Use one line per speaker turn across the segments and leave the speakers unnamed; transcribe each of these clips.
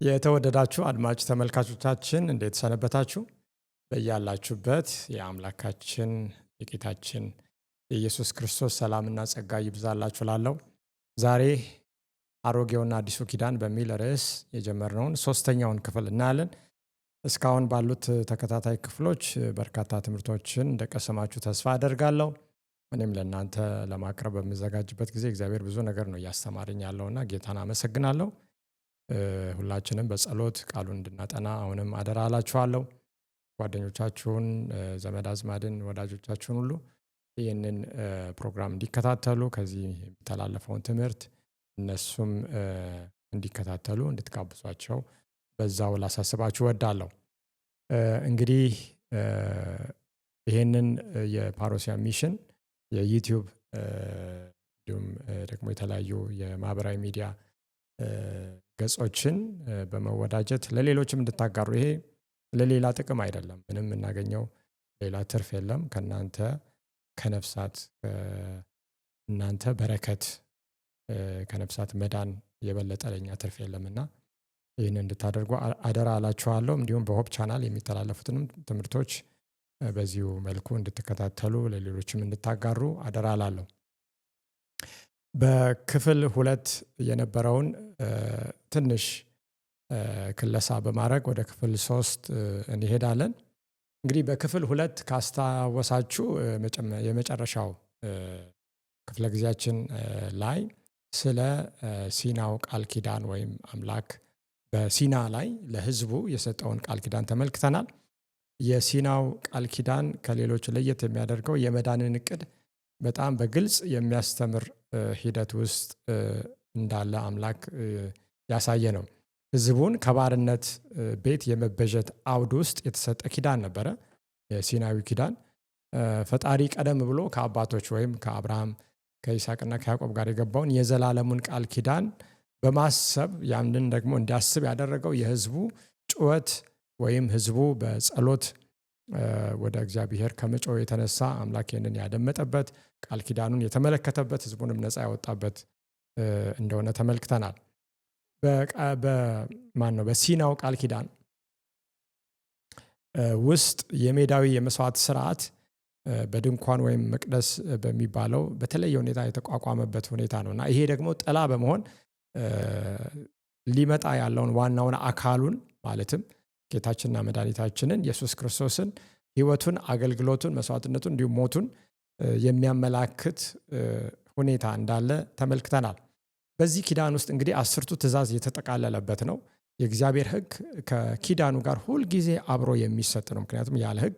የተወደዳችሁ አድማጭ ተመልካቾቻችን እንዴት ሰነበታችሁ? በያላችሁበት የአምላካችን የጌታችን የኢየሱስ ክርስቶስ ሰላምና ጸጋ ይብዛላችሁ ላለው ዛሬ አሮጌውና አዲሱ ኪዳን በሚል ርዕስ የጀመርነውን ሶስተኛውን ክፍል እናያለን። እስካሁን ባሉት ተከታታይ ክፍሎች በርካታ ትምህርቶችን እንደቀሰማችሁ ተስፋ አደርጋለሁ። እኔም ለእናንተ ለማቅረብ በምዘጋጅበት ጊዜ እግዚአብሔር ብዙ ነገር ነው እያስተማረኝ ያለውና ጌታን አመሰግናለሁ። ሁላችንም በጸሎት ቃሉን እንድናጠና አሁንም አደራ አላችኋለሁ። ጓደኞቻችሁን፣ ዘመድ አዝማድን፣ ወዳጆቻችሁን ሁሉ ይህንን ፕሮግራም እንዲከታተሉ ከዚህ የሚተላለፈውን ትምህርት እነሱም እንዲከታተሉ እንድትጋብዟቸው በዛው ላሳስባችሁ እወዳለሁ። እንግዲህ ይህንን የፓሮሲያ ሚሽን የዩቲዩብ እንዲሁም ደግሞ የተለያዩ የማህበራዊ ሚዲያ ገጾችን በመወዳጀት ለሌሎችም እንድታጋሩ። ይሄ ለሌላ ጥቅም አይደለም፣ ምንም የምናገኘው ሌላ ትርፍ የለም። ከእናንተ ከነፍሳት እናንተ በረከት ከነፍሳት መዳን የበለጠ ለኛ ትርፍ የለምና ይህን እንድታደርጉ አደራ አላችኋለሁ። እንዲሁም በሆፕ ቻናል የሚተላለፉትንም ትምህርቶች በዚሁ መልኩ እንድትከታተሉ ለሌሎችም እንድታጋሩ አደራ አላለሁ። በክፍል 2 የነበረውን ትንሽ ክለሳ በማድረግ ወደ ክፍል 3 እንሄዳለን። እንግዲህ በክፍል 2 ካስታወሳችሁ የመጨረሻው ክፍለ ጊዜያችን ላይ ስለ ሲናው ቃል ኪዳን ወይም አምላክ በሲና ላይ ለሕዝቡ የሰጠውን ቃል ኪዳን ተመልክተናል። የሲናው ቃል ኪዳን ከሌሎች ለየት የሚያደርገው የመዳንን እቅድ በጣም በግልጽ የሚያስተምር ሂደት ውስጥ እንዳለ አምላክ ያሳየ ነው። ሕዝቡን ከባርነት ቤት የመበጀት አውድ ውስጥ የተሰጠ ኪዳን ነበረ። የሲናዊ ኪዳን ፈጣሪ ቀደም ብሎ ከአባቶች ወይም ከአብርሃም ከይስሐቅና ከያዕቆብ ጋር የገባውን የዘላለሙን ቃል ኪዳን በማሰብ ያንን ደግሞ እንዲያስብ ያደረገው የሕዝቡ ጩኸት ወይም ሕዝቡ በጸሎት ወደ እግዚአብሔር ከመጮህ የተነሳ አምላክ ይህንን ያደመጠበት ቃል ኪዳኑን የተመለከተበት ሕዝቡንም ነፃ ያወጣበት እንደሆነ ተመልክተናል። በሲናው ቃል ኪዳን ውስጥ የሜዳዊ የመስዋዕት ስርዓት በድንኳን ወይም መቅደስ በሚባለው በተለየ ሁኔታ የተቋቋመበት ሁኔታ ነው እና ይሄ ደግሞ ጥላ በመሆን ሊመጣ ያለውን ዋናውን አካሉን ማለትም ጌታችንና መድኃኒታችንን ኢየሱስ ክርስቶስን ሕይወቱን፣ አገልግሎቱን፣ መስዋዕትነቱን እንዲሁም ሞቱን የሚያመላክት ሁኔታ እንዳለ ተመልክተናል። በዚህ ኪዳን ውስጥ እንግዲህ 10ቱ ትእዛዝ የተጠቃለለበት ነው። የእግዚአብሔር ሕግ ከኪዳኑ ጋር ሁልጊዜ አብሮ የሚሰጥ ነው። ምክንያቱም ያለ ሕግ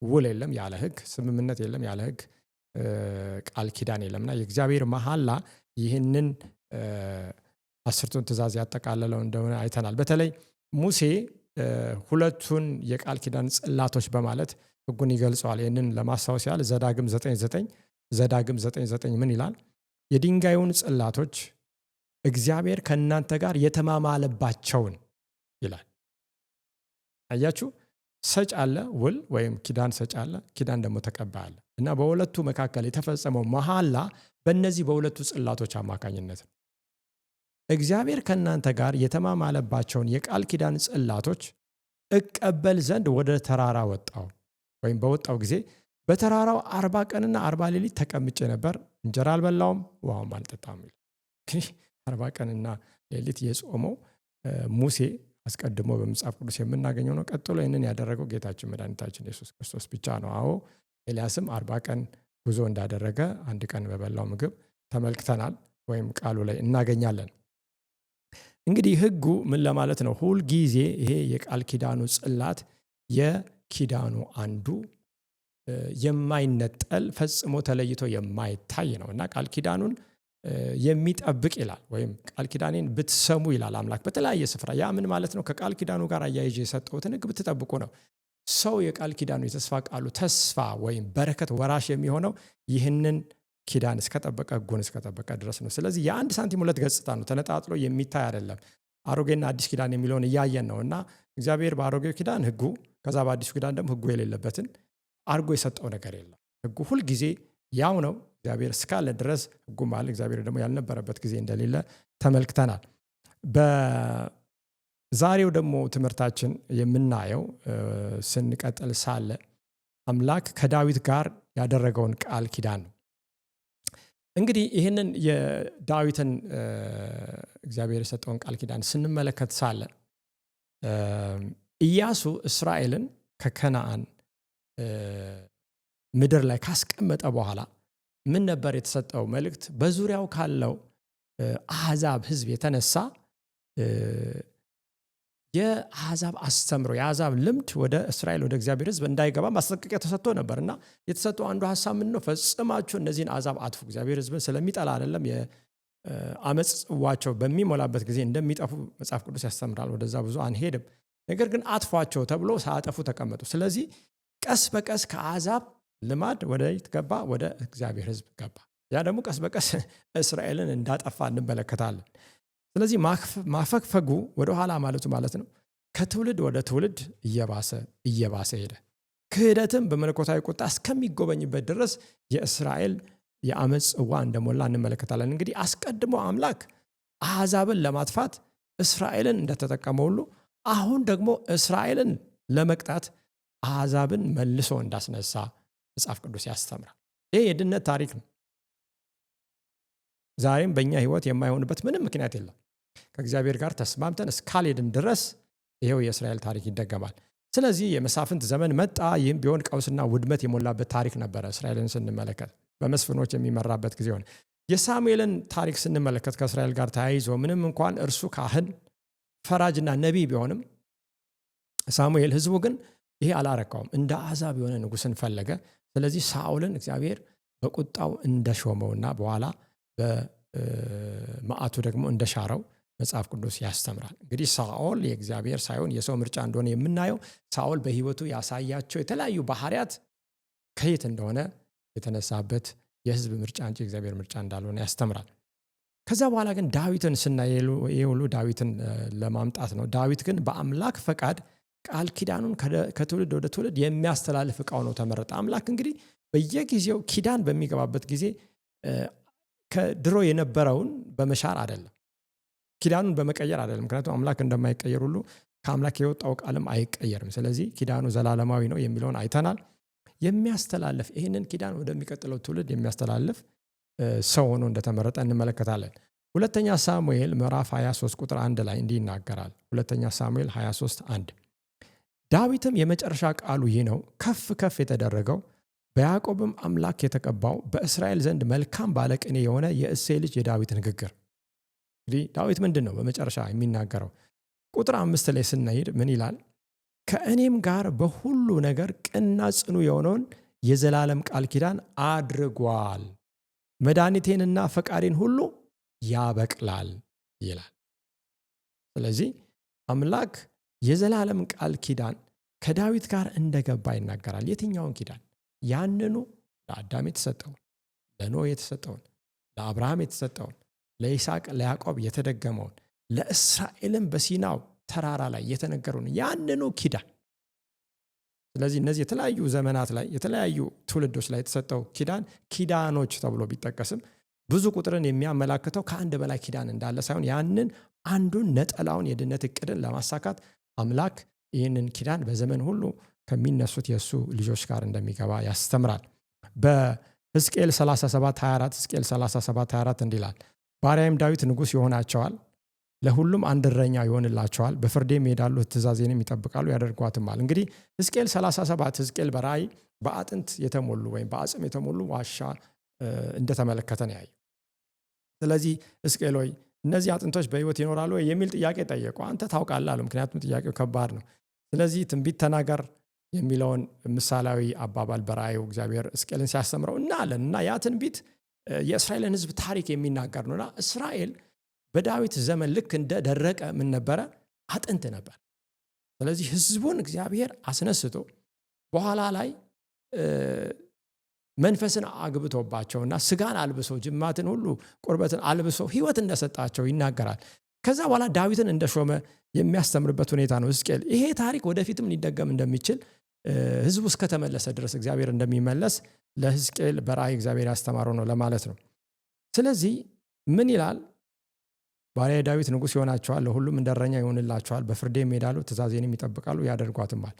ውል የለም፣ ያለ ሕግ ስምምነት የለም፣ ያለ ሕግ ቃል ኪዳን የለምና የእግዚአብሔር መሐላ ይህንን 10ቱን ትእዛዝ ያጠቃለለው እንደሆነ አይተናል። በተለይ ሙሴ ሁለቱን የቃል ኪዳን ጽላቶች በማለት ሕጉን ይገልጸዋል። ይህንን ለማስታወስ ያህል ዘዳግም 9:9 ምን ይላል? የድንጋዩን ጽላቶች እግዚአብሔር ከእናንተ ጋር የተማማለባቸውን ይላል። አያችሁ፣ ሰጭ አለ፣ ውል ወይም ኪዳን ሰጭ አለ፣ ኪዳን ደግሞ ተቀባይ አለ እና በሁለቱ መካከል የተፈጸመው መሐላ በእነዚህ በሁለቱ ጽላቶች አማካኝነት ነው። እግዚአብሔር ከእናንተ ጋር የተማማለባቸውን የቃል ኪዳን ጽላቶች እቀበል ዘንድ ወደ ተራራ ወጣው ወይም በወጣው ጊዜ በተራራው 40 ቀንና 40 ሌሊት ተቀምጬ ነበር፣ እንጀራ አልበላውም፣ ውሃም አልጠጣም ይላል። እንግዲህ 40 ቀንና ሌሊት የጾመው ሙሴ አስቀድሞ በመጽሐፍ ቅዱስ የምናገኘው ነው። ቀጥሎ ይህንን ያደረገው ጌታችን መድኃኒታችን ኢየሱስ ክርስቶስ ብቻ ነው። አዎ ኤልያስም 40 ቀን ጉዞ እንዳደረገ አንድ ቀን በበላው ምግብ ተመልክተናል ወይም ቃሉ ላይ እናገኛለን። እንግዲህ ሕጉ ምን ለማለት ነው? ሁል ጊዜ ይሄ የቃል ኪዳኑ ጽላት የኪዳኑ አንዱ የማይነጠል ፈጽሞ ተለይቶ የማይታይ ነው እና ቃል ኪዳኑን የሚጠብቅ ይላል። ወይም ቃል ኪዳኔን ብትሰሙ ይላል አምላክ በተለያየ ስፍራ። ያ ምን ማለት ነው? ከቃል ኪዳኑ ጋር አያይዤ የሰጠሁትን ሕግ ብትጠብቁ ነው። ሰው የቃል ኪዳኑ የተስፋ ቃሉ ተስፋ ወይም በረከት ወራሽ የሚሆነው ይህንን ኪዳን እስከጠበቀ ሕጉን እስከጠበቀ ድረስ ነው። ስለዚህ የአንድ ሳንቲም ሁለት ገጽታ ነው፣ ተነጣጥሎ የሚታይ አይደለም። አሮጌና አዲስ ኪዳን የሚለውን እያየን ነው እና እግዚአብሔር በአሮጌው ኪዳን ሕጉ፣ ከዛ በአዲሱ ኪዳን ደግሞ ሕጉ የሌለበትን አድርጎ የሰጠው ነገር የለም። ሕጉ ሁልጊዜ ያው ነው። እግዚአብሔር እስካለ ድረስ ሕጉም አለ። እግዚአብሔር ደግሞ ያልነበረበት ጊዜ እንደሌለ ተመልክተናል። ዛሬው ደግሞ ትምህርታችን የምናየው ስንቀጥል ሳለ አምላክ ከዳዊት ጋር ያደረገውን ቃል ኪዳን ነው። እንግዲህ ይህንን የዳዊትን እግዚአብሔር የሰጠውን ቃል ኪዳን ስንመለከት ሳለ ኢያሱ እስራኤልን ከከነዓን ምድር ላይ ካስቀመጠ በኋላ ምን ነበር የተሰጠው መልእክት? በዙሪያው ካለው አሕዛብ ሕዝብ የተነሳ የአሕዛብ አስተምሮ የአሕዛብ ልምድ ወደ እስራኤል ወደ እግዚአብሔር ሕዝብ እንዳይገባ ማስጠንቀቂያ ተሰጥቶ ነበር እና የተሰጠው አንዱ ሐሳብ ምን ነው? ፈጽማችሁ እነዚህን አሕዛብ አጥፉ። እግዚአብሔር ሕዝብን ስለሚጠላ አይደለም፣ የአመፅ ጽዋቸው በሚሞላበት ጊዜ እንደሚጠፉ መጽሐፍ ቅዱስ ያስተምራል። ወደዛ ብዙ አንሄድም። ነገር ግን አጥፏቸው ተብሎ ሳያጠፉ ተቀመጡ። ስለዚህ ቀስ በቀስ ከአሕዛብ ልማድ ወደ ገባ፣ ወደ እግዚአብሔር ሕዝብ ገባ። ያ ደግሞ ቀስ በቀስ እስራኤልን እንዳጠፋ እንመለከታለን። ስለዚህ ማፈግፈጉ ወደኋላ ማለቱ ማለት ነው ከትውልድ ወደ ትውልድ እየባሰ ሄደ። ክህደትም በመለኮታዊ ቁጣ እስከሚጎበኝበት ድረስ የእስራኤል የአመፅ ጽዋ እንደሞላ እንመለከታለን። እንግዲህ አስቀድሞ አምላክ አሕዛብን ለማጥፋት እስራኤልን እንደተጠቀመ ሁሉ አሁን ደግሞ እስራኤልን ለመቅጣት አሕዛብን መልሶ እንዳስነሳ መጽሐፍ ቅዱስ ያስተምራል። ይህ የድነት ታሪክ ነው። ዛሬም በእኛ ሕይወት የማይሆንበት ምንም ምክንያት የለም። ከእግዚአብሔር ጋር ተስማምተን እስካልሄድን ድረስ ይሄው የእስራኤል ታሪክ ይደገማል። ስለዚህ የመሳፍንት ዘመን መጣ። ይህም ቢሆን ቀውስና ውድመት የሞላበት ታሪክ ነበረ። እስራኤልን ስንመለከት በመስፍኖች የሚመራበት ጊዜ ሆነ። የሳሙኤልን ታሪክ ስንመለከት ከእስራኤል ጋር ተያይዞ ምንም እንኳን እርሱ ካህን ፈራጅና ነቢይ ቢሆንም ሳሙኤል ሕዝቡ ግን ይሄ አላረካውም። እንደ አሕዛብ የሆነ ንጉሥን ፈለገ። ስለዚህ ሳኦልን እግዚአብሔር በቁጣው እንደሾመውና በኋላ በመዓቱ ደግሞ እንደሻረው መጽሐፍ ቅዱስ ያስተምራል። እንግዲህ ሳኦል የእግዚአብሔር ሳይሆን የሰው ምርጫ እንደሆነ የምናየው ሳኦል በሕይወቱ ያሳያቸው የተለያዩ ባህሪያት ከየት እንደሆነ የተነሳበት የሕዝብ ምርጫ እንጂ እግዚአብሔር ምርጫ እንዳልሆነ ያስተምራል። ከዛ በኋላ ግን ዳዊትን ስናይ ሁሉ ዳዊትን ለማምጣት ነው። ዳዊት ግን በአምላክ ፈቃድ ቃል ኪዳኑን ከትውልድ ወደ ትውልድ የሚያስተላልፍ ዕቃው ነው ተመረጠ። አምላክ እንግዲህ በየጊዜው ኪዳን በሚገባበት ጊዜ ከድሮ የነበረውን በመሻር አይደለም፣ ኪዳኑን በመቀየር አይደለም። ምክንያቱም አምላክ እንደማይቀየር ሁሉ ከአምላክ የወጣው ቃልም አይቀየርም። ስለዚህ ኪዳኑ ዘላለማዊ ነው የሚለውን አይተናል። የሚያስተላልፍ ይህንን ኪዳን ወደሚቀጥለው ትውልድ የሚያስተላልፍ ሰው ሆኖ እንደተመረጠ እንመለከታለን። ሁለተኛ ሳሙኤል ምዕራፍ 23 ቁጥር 1 ላይ እንዲህ ይናገራል። ሁለተኛ ሳሙኤል 23 1 ዳዊትም የመጨረሻ ቃሉ ይህ ነው፣ ከፍ ከፍ የተደረገው በያዕቆብም አምላክ የተቀባው በእስራኤል ዘንድ መልካም ባለቅኔ የሆነ የእሴይ ልጅ የዳዊት ንግግር። እንግዲህ ዳዊት ምንድን ነው በመጨረሻ የሚናገረው? ቁጥር 5 ላይ ስናሄድ ምን ይላል? ከእኔም ጋር በሁሉ ነገር ቅንና ጽኑ የሆነውን የዘላለም ቃል ኪዳን አድርጓል፣ መድኃኒቴንና ፈቃዴን ሁሉ ያበቅላል ይላል። ስለዚህ አምላክ የዘላለም ቃል ኪዳን ከዳዊት ጋር እንደገባ ይናገራል። የትኛውን ኪዳን? ያንኑ ለአዳም የተሰጠውን፣ ለኖህ የተሰጠውን፣ ለአብርሃም የተሰጠውን፣ ለይስሐቅ ለያዕቆብ የተደገመውን፣ ለእስራኤልም በሲናው ተራራ ላይ የተነገረውን ያንኑ ኪዳን። ስለዚህ እነዚህ የተለያዩ ዘመናት ላይ የተለያዩ ትውልዶች ላይ የተሰጠው ኪዳን ኪዳኖች ተብሎ ቢጠቀስም ብዙ ቁጥርን የሚያመላክተው ከአንድ በላይ ኪዳን እንዳለ ሳይሆን ያንን አንዱን ነጠላውን የድነት እቅድን ለማሳካት አምላክ ይህንን ኪዳን በዘመን ሁሉ ከሚነሱት የእሱ ልጆች ጋር እንደሚገባ ያስተምራል። በሕዝቅኤል 37:24 ሕዝቅኤል 37:24 እንዲላል ባሪያዬም ዳዊት ንጉሥ ይሆናቸዋል፣ ለሁሉም አንድ እረኛ ይሆንላቸዋል፣ በፍርዴም ይሄዳሉ፣ ትእዛዜንም ይጠብቃሉ፣ ያደርጓትማል። እንግዲህ ሕዝቅኤል 37 ሕዝቅኤል በራእይ በአጥንት የተሞሉ ወይም በአጽም የተሞሉ ዋሻ እንደተመለከተ ነው ያየው። ስለዚህ ሕዝቅኤል ሆይ እነዚህ አጥንቶች በሕይወት ይኖራሉ ወይ የሚል ጥያቄ ጠየቁ። አንተ ታውቃለህ አሉ። ምክንያቱም ጥያቄው ከባድ ነው። ስለዚህ ትንቢት ተናገር የሚለውን ምሳሌያዊ አባባል በራእዩ እግዚአብሔር ሕዝቅኤልን ሲያስተምረው እናያለን። እና ያ ትንቢት የእስራኤልን ሕዝብ ታሪክ የሚናገር ነውና እስራኤል በዳዊት ዘመን ልክ እንደደረቀ ምን ነበረ? አጥንት ነበር። ስለዚህ ሕዝቡን እግዚአብሔር አስነስቶ በኋላ ላይ መንፈስን አግብቶባቸውና ስጋን አልብሶ ጅማትን ሁሉ ቁርበትን አልብሶ ሕይወት እንደሰጣቸው ይናገራል። ከዛ በኋላ ዳዊትን እንደሾመ የሚያስተምርበት ሁኔታ ነው ሕዝቅኤል። ይሄ ታሪክ ወደፊትም ሊደገም እንደሚችል ሕዝቡ እስከተመለሰ ድረስ እግዚአብሔር እንደሚመለስ ለሕዝቅኤል በራእይ እግዚአብሔር ያስተማረው ነው ለማለት ነው። ስለዚህ ምን ይላል? ባሪያዬ ዳዊት ንጉሥ ይሆናቸዋል፣ ለሁሉም እንደ እረኛ ይሆንላቸዋል። በፍርዴም ይሄዳሉ፣ ትእዛዜንም ይጠብቃሉ፣ ያደርጓትማል።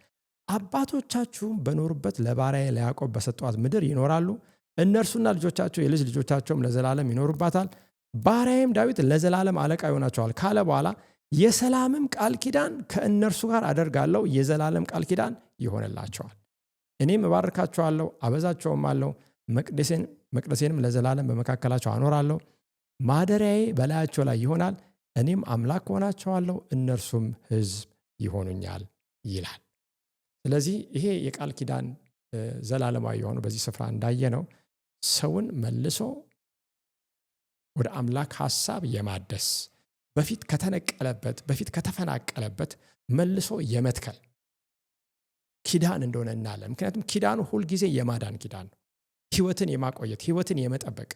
አባቶቻችሁም በኖሩበት ለባሪያዬ ለያዕቆብ በሰጠኋት ምድር ይኖራሉ። እነርሱና ልጆቻቸው የልጅ ልጆቻቸውም ለዘላለም ይኖሩባታል። ባሪያዬም ዳዊት ለዘላለም አለቃ ይሆናቸዋል ካለ በኋላ የሰላምም ቃል ኪዳን ከእነርሱ ጋር አደርጋለሁ፣ የዘላለም ቃል ኪዳን ይሆንላቸዋል። እኔም እባርካቸዋለሁ፣ አበዛቸውም አለው። መቅደሴንም ለዘላለም በመካከላቸው አኖራለሁ። ማደሪያዬ በላያቸው ላይ ይሆናል። እኔም አምላክ ሆናቸዋለሁ፣ እነርሱም ሕዝብ ይሆኑኛል ይላል። ስለዚህ ይሄ የቃል ኪዳን ዘላለማዊ የሆኑ በዚህ ስፍራ እንዳየ ነው ሰውን መልሶ ወደ አምላክ ሐሳብ የማደስ በፊት ከተነቀለበት በፊት ከተፈናቀለበት መልሶ የመትከል ኪዳን እንደሆነ እናያለን። ምክንያቱም ኪዳኑ ሁልጊዜ የማዳን ኪዳን ነው። ሕይወትን የማቆየት ሕይወትን የመጠበቅ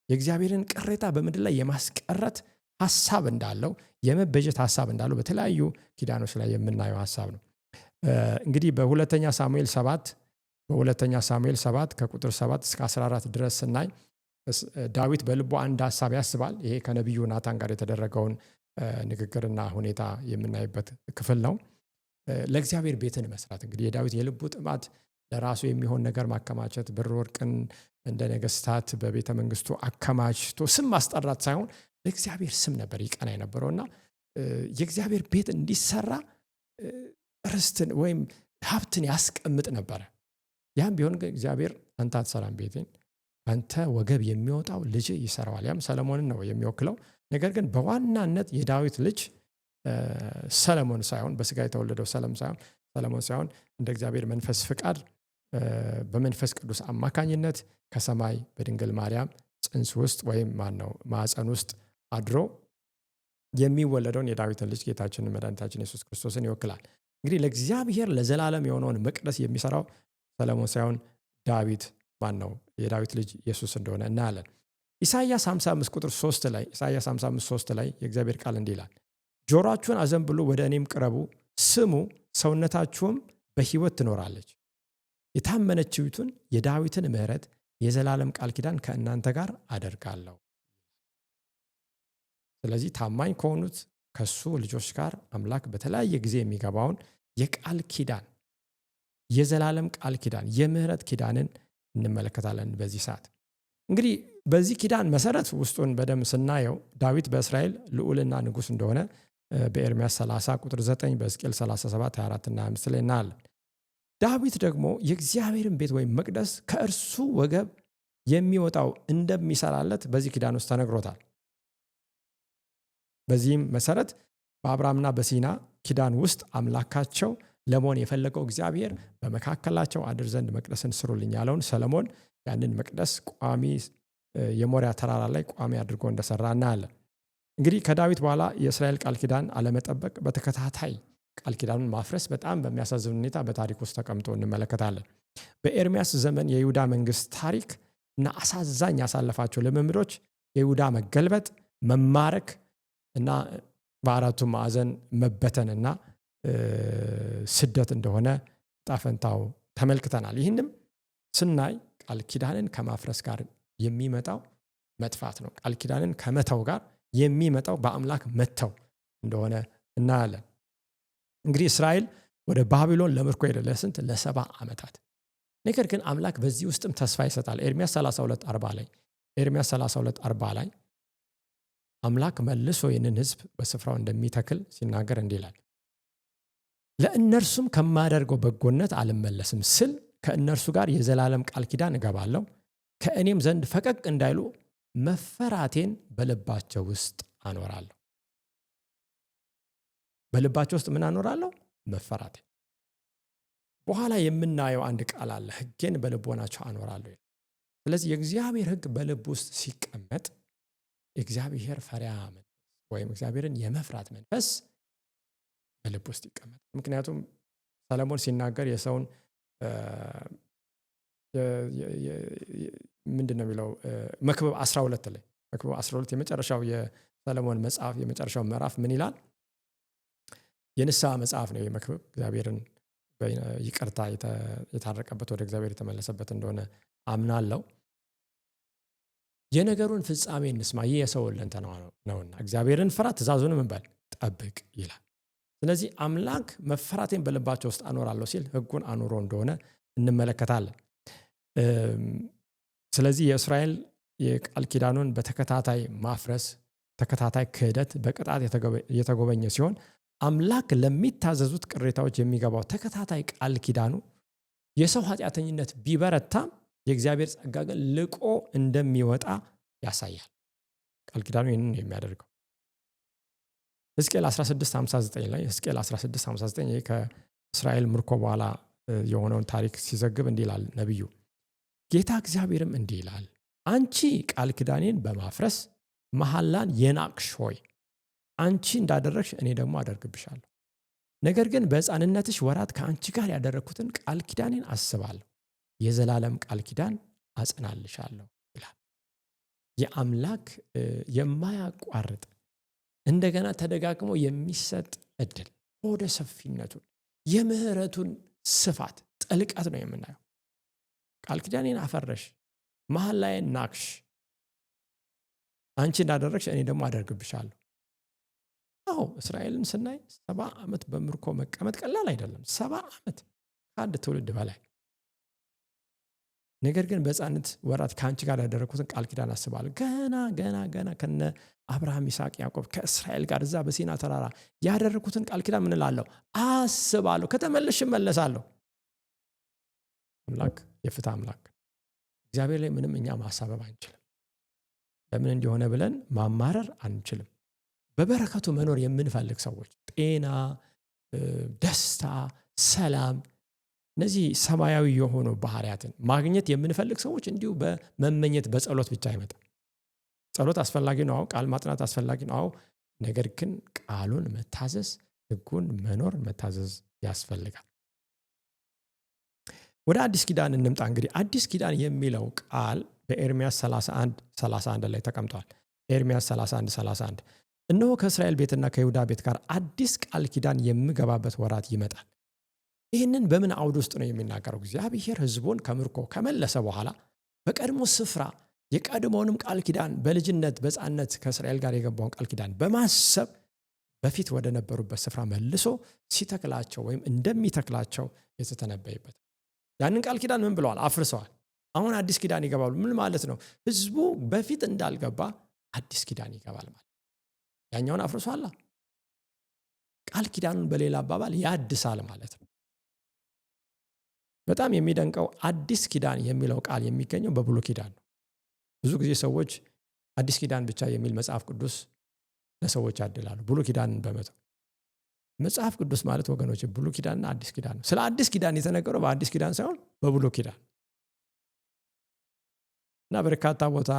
የእግዚአብሔርን ቅሬታ በምድር ላይ የማስቀረት ሐሳብ እንዳለው የመበጀት ሐሳብ እንዳለው በተለያዩ ኪዳኖች ላይ የምናየው ሐሳብ ነው። እንግዲህ በሁለተኛ ሳሙኤል 7 ከቁጥር 7 እስከ 14 ድረስ ስናይ ዳዊት በልቡ አንድ ሐሳብ ያስባል። ይሄ ከነቢዩ ናታን ጋር የተደረገውን ንግግርና ሁኔታ የምናይበት ክፍል ነው። ለእግዚአብሔር ቤትን መስራት እንግዲህ የዳዊት የልቡ ጥማት ለራሱ የሚሆን ነገር ማከማቸት፣ ብር ወርቅን እንደ ነገስታት በቤተ መንግስቱ አከማችቶ ስም ማስጠራት ሳይሆን ለእግዚአብሔር ስም ነበር ይቀና የነበረውና የእግዚአብሔር ቤት እንዲሰራ ርስትን ወይም ሀብትን ያስቀምጥ ነበረ። ያም ቢሆን ግን እግዚአብሔር አንተ አትሰራም ቤቴን፣ አንተ ወገብ የሚወጣው ልጅ ይሰራዋል። ያም ሰለሞንን ነው የሚወክለው። ነገር ግን በዋናነት የዳዊት ልጅ ሰለሞን ሳይሆን በስጋ የተወለደው ሰለሞን ሳይሆን እንደ እግዚአብሔር መንፈስ ፍቃድ በመንፈስ ቅዱስ አማካኝነት ከሰማይ በድንግል ማርያም ጽንስ ውስጥ ወይም ማዕፀን ውስጥ አድሮ የሚወለደውን የዳዊትን ልጅ ጌታችንን መድኃኒታችን ኢየሱስ ክርስቶስን ይወክላል። እንግዲህ ለእግዚአብሔር ለዘላለም የሆነውን መቅደስ የሚሰራው ሰለሞን ሳይሆን ዳዊት የዳዊት ልጅ ኢየሱስ እንደሆነ እናያለን። ኢሳይያስ 55 ቁጥር 3 ላይ ኢሳይያስ 55:3 ላይ የእግዚአብሔር ቃል እንዲህ ይላል፣ ጆሮአችሁን አዘንብሉ፣ ወደ እኔም ቅረቡ፣ ስሙ፣ ሰውነታችሁም በሕይወት ትኖራለች። የታመነችይቱን የዳዊትን ምሕረት የዘላለም ቃል ኪዳን ከእናንተ ጋር አደርጋለሁ። ስለዚህ ታማኝ ከሆኑት ከሱ ልጆች ጋር አምላክ በተለያየ ጊዜ የሚገባውን የቃል ኪዳን የዘላለም ቃል ኪዳን የምህረት ኪዳንን እንመለከታለን። በዚህ ሰዓት እንግዲህ በዚህ ኪዳን መሰረት ውስጡን በደንብ ስናየው ዳዊት በእስራኤል ልዑልና ንጉሥ እንደሆነ በኤርምያስ 30 ቁጥር 9 በሕዝቅኤል 37 24 እና 25 ላይ እናያለን። ዳዊት ደግሞ የእግዚአብሔርን ቤት ወይም መቅደስ ከእርሱ ወገብ የሚወጣው እንደሚሰራለት በዚህ ኪዳን ውስጥ ተነግሮታል። በዚህም መሰረት በአብርሃምና በሲና ኪዳን ውስጥ አምላካቸው ለመሆን የፈለገው እግዚአብሔር በመካከላቸው አድር ዘንድ መቅደስን ስሩልኝ ያለውን ሰለሞን ያንን መቅደስ ቋሚ የሞሪያ ተራራ ላይ ቋሚ አድርጎ እንደሰራ እናያለን። እንግዲህ ከዳዊት በኋላ የእስራኤል ቃል ኪዳን አለመጠበቅ፣ በተከታታይ ቃል ኪዳኑን ማፍረስ በጣም በሚያሳዝን ሁኔታ በታሪክ ውስጥ ተቀምጦ እንመለከታለን። በኤርምያስ ዘመን የይሁዳ መንግስት ታሪክ እና አሳዛኝ ያሳለፋቸው ልምምዶች የይሁዳ መገልበጥ፣ መማረክ እና በአራቱ ማዕዘን መበተንና ስደት እንደሆነ ጣፈንታው ተመልክተናል። ይህንም ስናይ ቃል ኪዳንን ከማፍረስ ጋር የሚመጣው መጥፋት ነው። ቃል ኪዳንን ከመተው ጋር የሚመጣው በአምላክ መተው እንደሆነ እናያለን። እንግዲህ እስራኤል ወደ ባቢሎን ለምርኮ ሄደ ለ70 ዓመታት። ነገር ግን አምላክ በዚህ ውስጥም ተስፋ ይሰጣል። ኤርምያስ 32:40 ላይ አምላክ መልሶ ይህንን ህዝብ በስፍራው እንደሚተክል ሲናገር እንዲህ ይላል፣ ለእነርሱም ከማደርገው በጎነት አልመለስም ስል ከእነርሱ ጋር የዘላለም ቃል ኪዳን እገባለሁ፣ ከእኔም ዘንድ ፈቀቅ እንዳይሉ መፈራቴን በልባቸው ውስጥ አኖራለሁ። በልባቸው ውስጥ ምን አኖራለሁ? መፈራቴን። በኋላ የምናየው አንድ ቃል አለ፣ ሕጌን በልቦናቸው አኖራለሁ። ስለዚህ የእግዚአብሔር ሕግ በልብ ውስጥ ሲቀመጥ የእግዚአብሔር ፈሪሃ መንፈስ ወይም እግዚአብሔርን የመፍራት መንፈስ በልብ ውስጥ ይቀመጥ። ምክንያቱም ሰለሞን ሲናገር የሰውን ምንድን ነው የሚለው መክብብ 12 ላይ መክብብ 12 የመጨረሻው የሰለሞን መጽሐፍ የመጨረሻው ምዕራፍ ምን ይላል? የንስሐ መጽሐፍ ነው የመክብብ። እግዚአብሔርን ይቅርታ የታረቀበት ወደ እግዚአብሔር የተመለሰበት እንደሆነ አምናለሁ። የነገሩን ፍጻሜ እንስማ፣ ይህ የሰው ሁለንተና ነውና እግዚአብሔርን ፍራ፣ ትእዛዙንም እንበል ጠብቅ ይላል። ስለዚህ አምላክ መፈራቴን በልባቸው ውስጥ አኖራለሁ ሲል ሕጉን አኑሮ እንደሆነ እንመለከታለን። ስለዚህ የእስራኤል የቃል ኪዳኑን በተከታታይ ማፍረስ፣ ተከታታይ ክህደት በቅጣት የተጎበኘ ሲሆን አምላክ ለሚታዘዙት ቅሬታዎች የሚገባው ተከታታይ ቃል ኪዳኑ የሰው ኃጢአተኝነት ቢበረታም የእግዚአብሔር ጸጋ ግን ልቆ እንደሚወጣ ያሳያል። ቃል ኪዳኑ ይህንን የሚያደርገው ሕዝቅኤል 16:59 ላይ ሕዝቅኤል 16:59 ይህ ከእስራኤል ምርኮ በኋላ የሆነውን ታሪክ ሲዘግብ እንዲህ ይላል ነቢዩ፣ ጌታ እግዚአብሔርም እንዲህ ይላል፣ አንቺ ቃል ኪዳኔን በማፍረስ መሐላን የናቅሽ ሆይ አንቺ እንዳደረግሽ እኔ ደግሞ አደርግብሻለሁ። ነገር ግን በሕፃንነትሽ ወራት ከአንቺ ጋር ያደረግኩትን ቃል ኪዳኔን አስባለሁ፣ የዘላለም ቃል ኪዳን አጽናልሻለሁ ይላል። የአምላክ የማያቋርጥ እንደገና ተደጋግሞ የሚሰጥ እድል ወደ ሰፊነቱን የምህረቱን ስፋት ጥልቀት ነው የምናየው። ቃል ኪዳኔን አፈረሽ፣ መሐላዬን ናቅሽ፣ አንቺ እንዳደረግሽ እኔ ደግሞ አደርግብሻለሁ። አዎ እስራኤልን ስናይ 70 ዓመት በምርኮ መቀመጥ ቀላል አይደለም። 70 ዓመት ከአንድ ትውልድ በላይ። ነገር ግን በሕፃንነት ወራት ከአንቺ ጋር ያደረግኩትን ቃል ኪዳን አስባለሁ። ገና ከነ አብርሃም፣ ይስሐቅ፣ ያዕቆብ ከእስራኤል ጋር እዛ በሲና ተራራ ያደረግኩትን ቃል ኪዳን ምን እላለሁ? አስባለሁ። ከተመለስሽ እመለሳለሁ። አምላክ የፍትህ አምላክ። እግዚአብሔር ላይ ምንም እኛ ማሳበብ አንችልም። ለምን እንዲሆነ ብለን ማማረር አንችልም። በበረከቱ መኖር የምንፈልግ ሰዎች ጤና፣ ደስታ፣ ሰላም፣ እነዚህ ሰማያዊ የሆኑ ባህሪያትን ማግኘት የምንፈልግ ሰዎች እንዲሁ በመመኘት በጸሎት ብቻ አይመጣም። ጸሎት አስፈላጊ ነው፣ ቃል ማጥናት አስፈላጊ ነው። ነገር ግን ቃሉን መታዘዝ፣ ሕጉን መኖር መታዘዝ ያስፈልጋል። ወደ አዲስ ኪዳን እንምጣ። እንግዲህ አዲስ ኪዳን የሚለው ቃል በኤርምያስ 31:31 ላይ ተቀምጧል። ኤርምያስ 31:31 እነሆ ከእስራኤል ቤትና ከይሁዳ ቤት ጋር አዲስ ቃል ኪዳን የምገባበት ወራት ይመጣል። ይህንን በምን አውድ ውስጥ ነው የሚናገረው? እግዚአብሔር ሕዝቡን ከምርኮ ከመለሰ በኋላ በቀድሞ ስፍራ የቀድሞውንም ቃል ኪዳን በልጅነት በሕፃንነት ከእስራኤል ጋር የገባውን ቃል ኪዳን በማሰብ በፊት ወደ ነበሩበት ስፍራ መልሶ ሲተክላቸው ወይም እንደሚተክላቸው የተተነበየበት። ያንን ቃል ኪዳን ምን ብለዋል? አፍርሰዋል። አሁን አዲስ ኪዳን ይገባሉ። ምን ማለት ነው? ሕዝቡ በፊት እንዳልገባ አዲስ ኪዳን ይገባል ማለት። ያኛውን አፍርሷላ። ቃል ኪዳኑን በሌላ አባባል ያድሳል ማለት ነው። በጣም የሚደንቀው አዲስ ኪዳን የሚለው ቃል የሚገኘው በብሉይ ኪዳን ነው። ብዙ ጊዜ ሰዎች አዲስ ኪዳን ብቻ የሚል መጽሐፍ ቅዱስ ለሰዎች ያድላሉ፣ ብሉይ ኪዳንን በመተው። መጽሐፍ ቅዱስ ማለት ወገኖች ብሉይ ኪዳንና አዲስ ኪዳን ነው። ስለ አዲስ ኪዳን የተነገረው በአዲስ ኪዳን ሳይሆን በብሉይ ኪዳን እና በርካታ ቦታ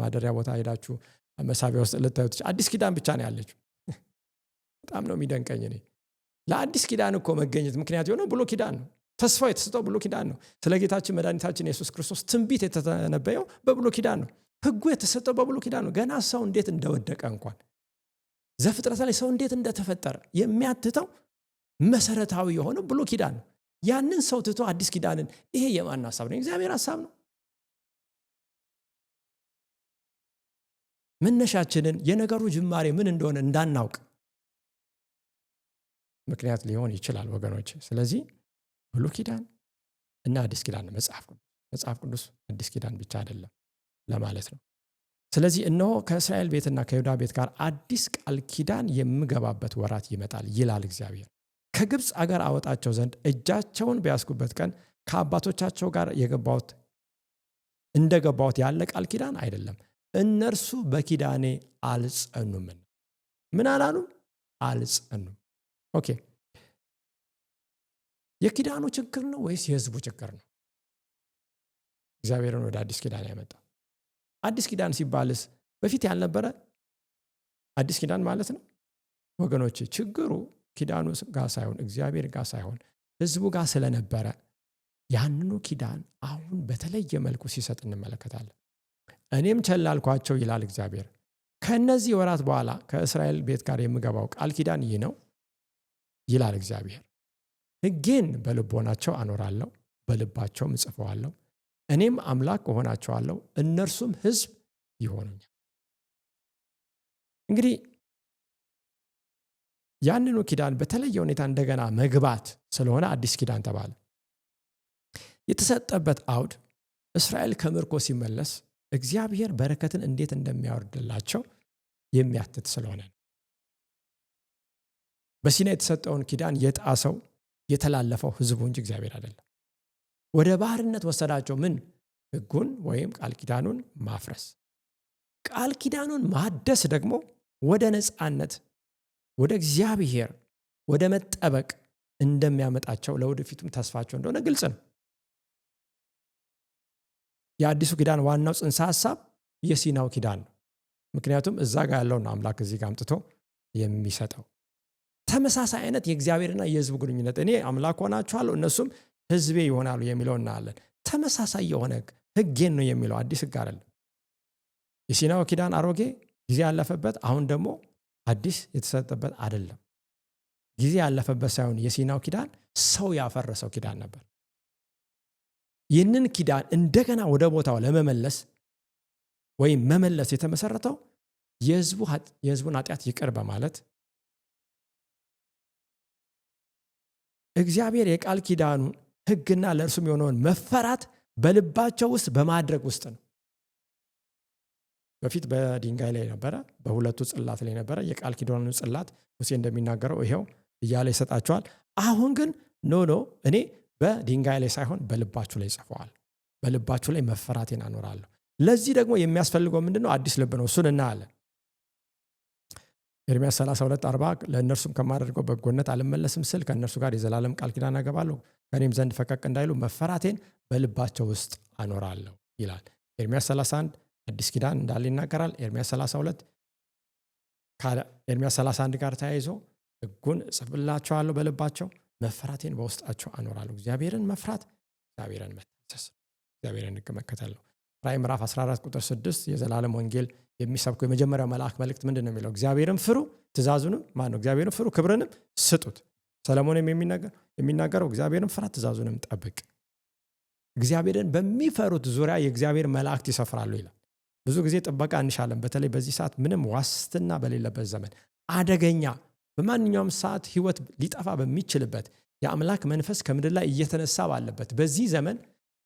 ማደሪያ ቦታ ሄዳችሁ መሳቢያ ውስጥ ልታዩት አዲስ ኪዳን ብቻ ነው ያለችው። በጣም ነው የሚደንቀኝ። እኔ ለአዲስ ኪዳን እኮ መገኘት ምክንያት የሆነው ብሉይ ኪዳን ነው። ተስፋው የተሰጠው ብሉይ ኪዳን ነው። ስለ ጌታችን መድኃኒታችን ኢየሱስ ክርስቶስ ትንቢት የተነበየው በብሉይ ኪዳን ነው። ሕጉ የተሰጠው በብሉይ ኪዳን ነው። ገና ሰው እንዴት እንደወደቀ እንኳን ዘፍጥረት ላይ ሰው እንዴት እንደተፈጠረ የሚያትተው መሰረታዊ የሆነው ብሉይ ኪዳን ነው። ያንን ሰው ትቶ አዲስ ኪዳንን ይሄ የማን ሐሳብ ነው? እግዚአብሔር ሐሳብ ነው። መነሻችንን የነገሩ ጅማሬ ምን እንደሆነ እንዳናውቅ ምክንያት ሊሆን ይችላል ወገኖች። ስለዚህ ብሉይ ኪዳን እና አዲስ ኪዳን መጽሐፍ ቅዱስ አዲስ ኪዳን ብቻ አይደለም ለማለት ነው። ስለዚህ እነሆ ከእስራኤል ቤትና ከይሁዳ ቤት ጋር አዲስ ቃል ኪዳን የምገባበት ወራት ይመጣል ይላል እግዚአብሔር። ከግብፅ አገር አወጣቸው ዘንድ እጃቸውን በያዝኩበት ቀን ከአባቶቻቸው ጋር እንደገባሁት ያለ ቃል ኪዳን አይደለም። እነርሱ በኪዳኔ አልጸኑምና። ምን አላሉም? አልጸኑም። ኦኬ፣ የኪዳኑ ችግር ነው ወይስ የህዝቡ ችግር ነው እግዚአብሔርን ወደ አዲስ ኪዳን ያመጣው? አዲስ ኪዳን ሲባልስ በፊት ያልነበረ አዲስ ኪዳን ማለት ነው ወገኖች። ችግሩ ኪዳኑ ጋር ሳይሆን እግዚአብሔር ጋር ሳይሆን ህዝቡ ጋር ስለነበረ ያንኑ ኪዳን አሁን በተለየ መልኩ ሲሰጥ እንመለከታለን። እኔም ቸል አልኳቸው ይላል እግዚአብሔር። ከነዚህ ወራት በኋላ ከእስራኤል ቤት ጋር የምገባው ቃል ኪዳን ይህ ነው ይላል እግዚአብሔር። ሕጌን በልቦናቸው አኖራለሁ፣ በልባቸውም እጽፈዋለሁ። እኔም አምላክ እሆናቸዋለሁ፣ እነርሱም ሕዝብ ይሆኑኛል። እንግዲህ ያንኑ ኪዳን በተለየ ሁኔታ እንደገና መግባት ስለሆነ አዲስ ኪዳን ተባለ። የተሰጠበት አውድ እስራኤል ከምርኮ ሲመለስ እግዚአብሔር በረከትን እንዴት እንደሚያወርድላቸው የሚያትት ስለሆነ ነው። በሲና የተሰጠውን ኪዳን የጣሰው የተላለፈው ሕዝቡ እንጂ እግዚአብሔር አይደለም። ወደ ባርነት ወሰዳቸው። ምን? ሕጉን ወይም ቃል ኪዳኑን ማፍረስ። ቃል ኪዳኑን ማደስ ደግሞ ወደ ነፃነት፣ ወደ እግዚአብሔር ወደ መጠበቅ እንደሚያመጣቸው ለወደፊቱም ተስፋቸው እንደሆነ ግልጽ ነው። የአዲሱ ኪዳን ዋናው ጽንሰ ሐሳብ የሲናው ኪዳን ነው። ምክንያቱም እዛ ጋር ያለው ነው አምላክ እዚህ ጋር አምጥቶ የሚሰጠው። ተመሳሳይ አይነት የእግዚአብሔርና የሕዝቡ ግንኙነት፣ እኔ አምላክ ሆናችኋለሁ እነሱም ሕዝቤ ይሆናሉ የሚለው እናያለን። ተመሳሳይ የሆነ ሕጌን ነው የሚለው፣ አዲስ ሕግ አይደለም። የሲናው ኪዳን አሮጌ ጊዜ ያለፈበት፣ አሁን ደግሞ አዲስ የተሰጠበት አይደለም። ጊዜ ያለፈበት ሳይሆን የሲናው ኪዳን ሰው ያፈረሰው ኪዳን ነበር። ይህንን ኪዳን እንደገና ወደ ቦታው ለመመለስ ወይም መመለስ የተመሰረተው የሕዝቡን ኃጢአት ይቅር በማለት እግዚአብሔር የቃል ኪዳኑን ሕግና ለእርሱም የሆነውን መፈራት በልባቸው ውስጥ በማድረግ ውስጥ ነው። በፊት በድንጋይ ላይ ነበረ፣ በሁለቱ ጽላት ላይ ነበረ። የቃል ኪዳኑ ጽላት ሙሴ እንደሚናገረው ይሄው እያለ ይሰጣቸዋል። አሁን ግን ኖ እኔ በድንጋይ ላይ ሳይሆን በልባችሁ ላይ ጽፈዋል። በልባችሁ ላይ መፈራቴን አኖራለሁ። ለዚህ ደግሞ የሚያስፈልገው ምንድነው? አዲስ ልብ ነው። እሱን እናያለን። ኤርምያስ 32:40 ለእነርሱም ከማደርገው በጎነት አልመለስም ስል ከእነርሱ ጋር የዘላለም ቃል ኪዳን አገባለሁ፣ ከእኔም ዘንድ ፈቀቅ እንዳይሉ መፈራቴን በልባቸው ውስጥ አኖራለሁ ይላል። ኤርምያስ 31 አዲስ ኪዳን እንዳለ ይናገራል። ኤርምያስ 32 ከኤርምያስ 31 ጋር ተያይዞ ሕጉን እጽፍላቸዋለሁ በልባቸው፣ መፈራቴን በውስጣቸው አኖራለሁ። እግዚአብሔርን መፍራት፣ እግዚአብሔርን መታዘዝ፣ እግዚአብሔርን ሕግ መከተል ነው። ራዕይ ምዕራፍ 14:6 የዘላለም ወንጌል የሚሰብኩ የመጀመሪያው መልአክ መልእክት ምንድን ነው የሚለው? እግዚአብሔርን ፍሩ፣ ትእዛዙንም እግዚአብሔርን ፍሩ፣ ክብርንም ስጡት። ሰለሞንም የሚናገረው እግዚአብሔርን ፍራ፣ ትእዛዙንም ጠብቅ። እግዚአብሔርን በሚፈሩት ዙሪያ የእግዚአብሔር መላእክት ይሰፍራሉ ይላል። ብዙ ጊዜ ጥበቃ እንሻለን። በተለይ በዚህ ሰዓት ምንም ዋስትና በሌለበት ዘመን፣ አደገኛ በማንኛውም ሰዓት ህይወት ሊጠፋ በሚችልበት የአምላክ መንፈስ ከምድር ላይ እየተነሳ ባለበት በዚህ ዘመን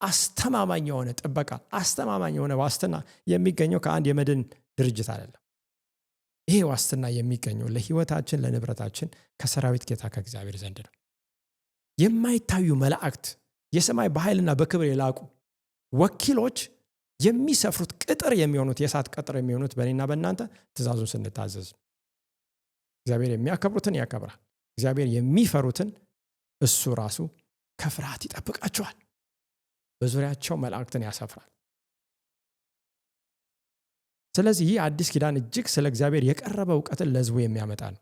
አስተማማኝ የሆነ ጥበቃ፣ አስተማማኝ የሆነ ዋስትና የሚገኘው ከአንድ የመድን ድርጅት አይደለም። ይሄ ዋስትና የሚገኘው ለህይወታችን፣ ለንብረታችን ከሰራዊት ጌታ ከእግዚአብሔር ዘንድ ነው። የማይታዩ መላእክት፣ የሰማይ በኃይልና በክብር የላቁ ወኪሎች የሚሰፍሩት ቅጥር የሚሆኑት፣ የእሳት ቅጥር የሚሆኑት በእኔና በእናንተ ትእዛዙን ስንታዘዝ። እግዚአብሔር የሚያከብሩትን ያከብራል። እግዚአብሔር የሚፈሩትን እሱ ራሱ ከፍርሃት ይጠብቃቸዋል። በዙሪያቸው መላእክትን ያሰፍራል። ስለዚህ ይህ አዲስ ኪዳን እጅግ ስለ እግዚአብሔር የቀረበ እውቀትን ለሕዝቡ የሚያመጣ ነው።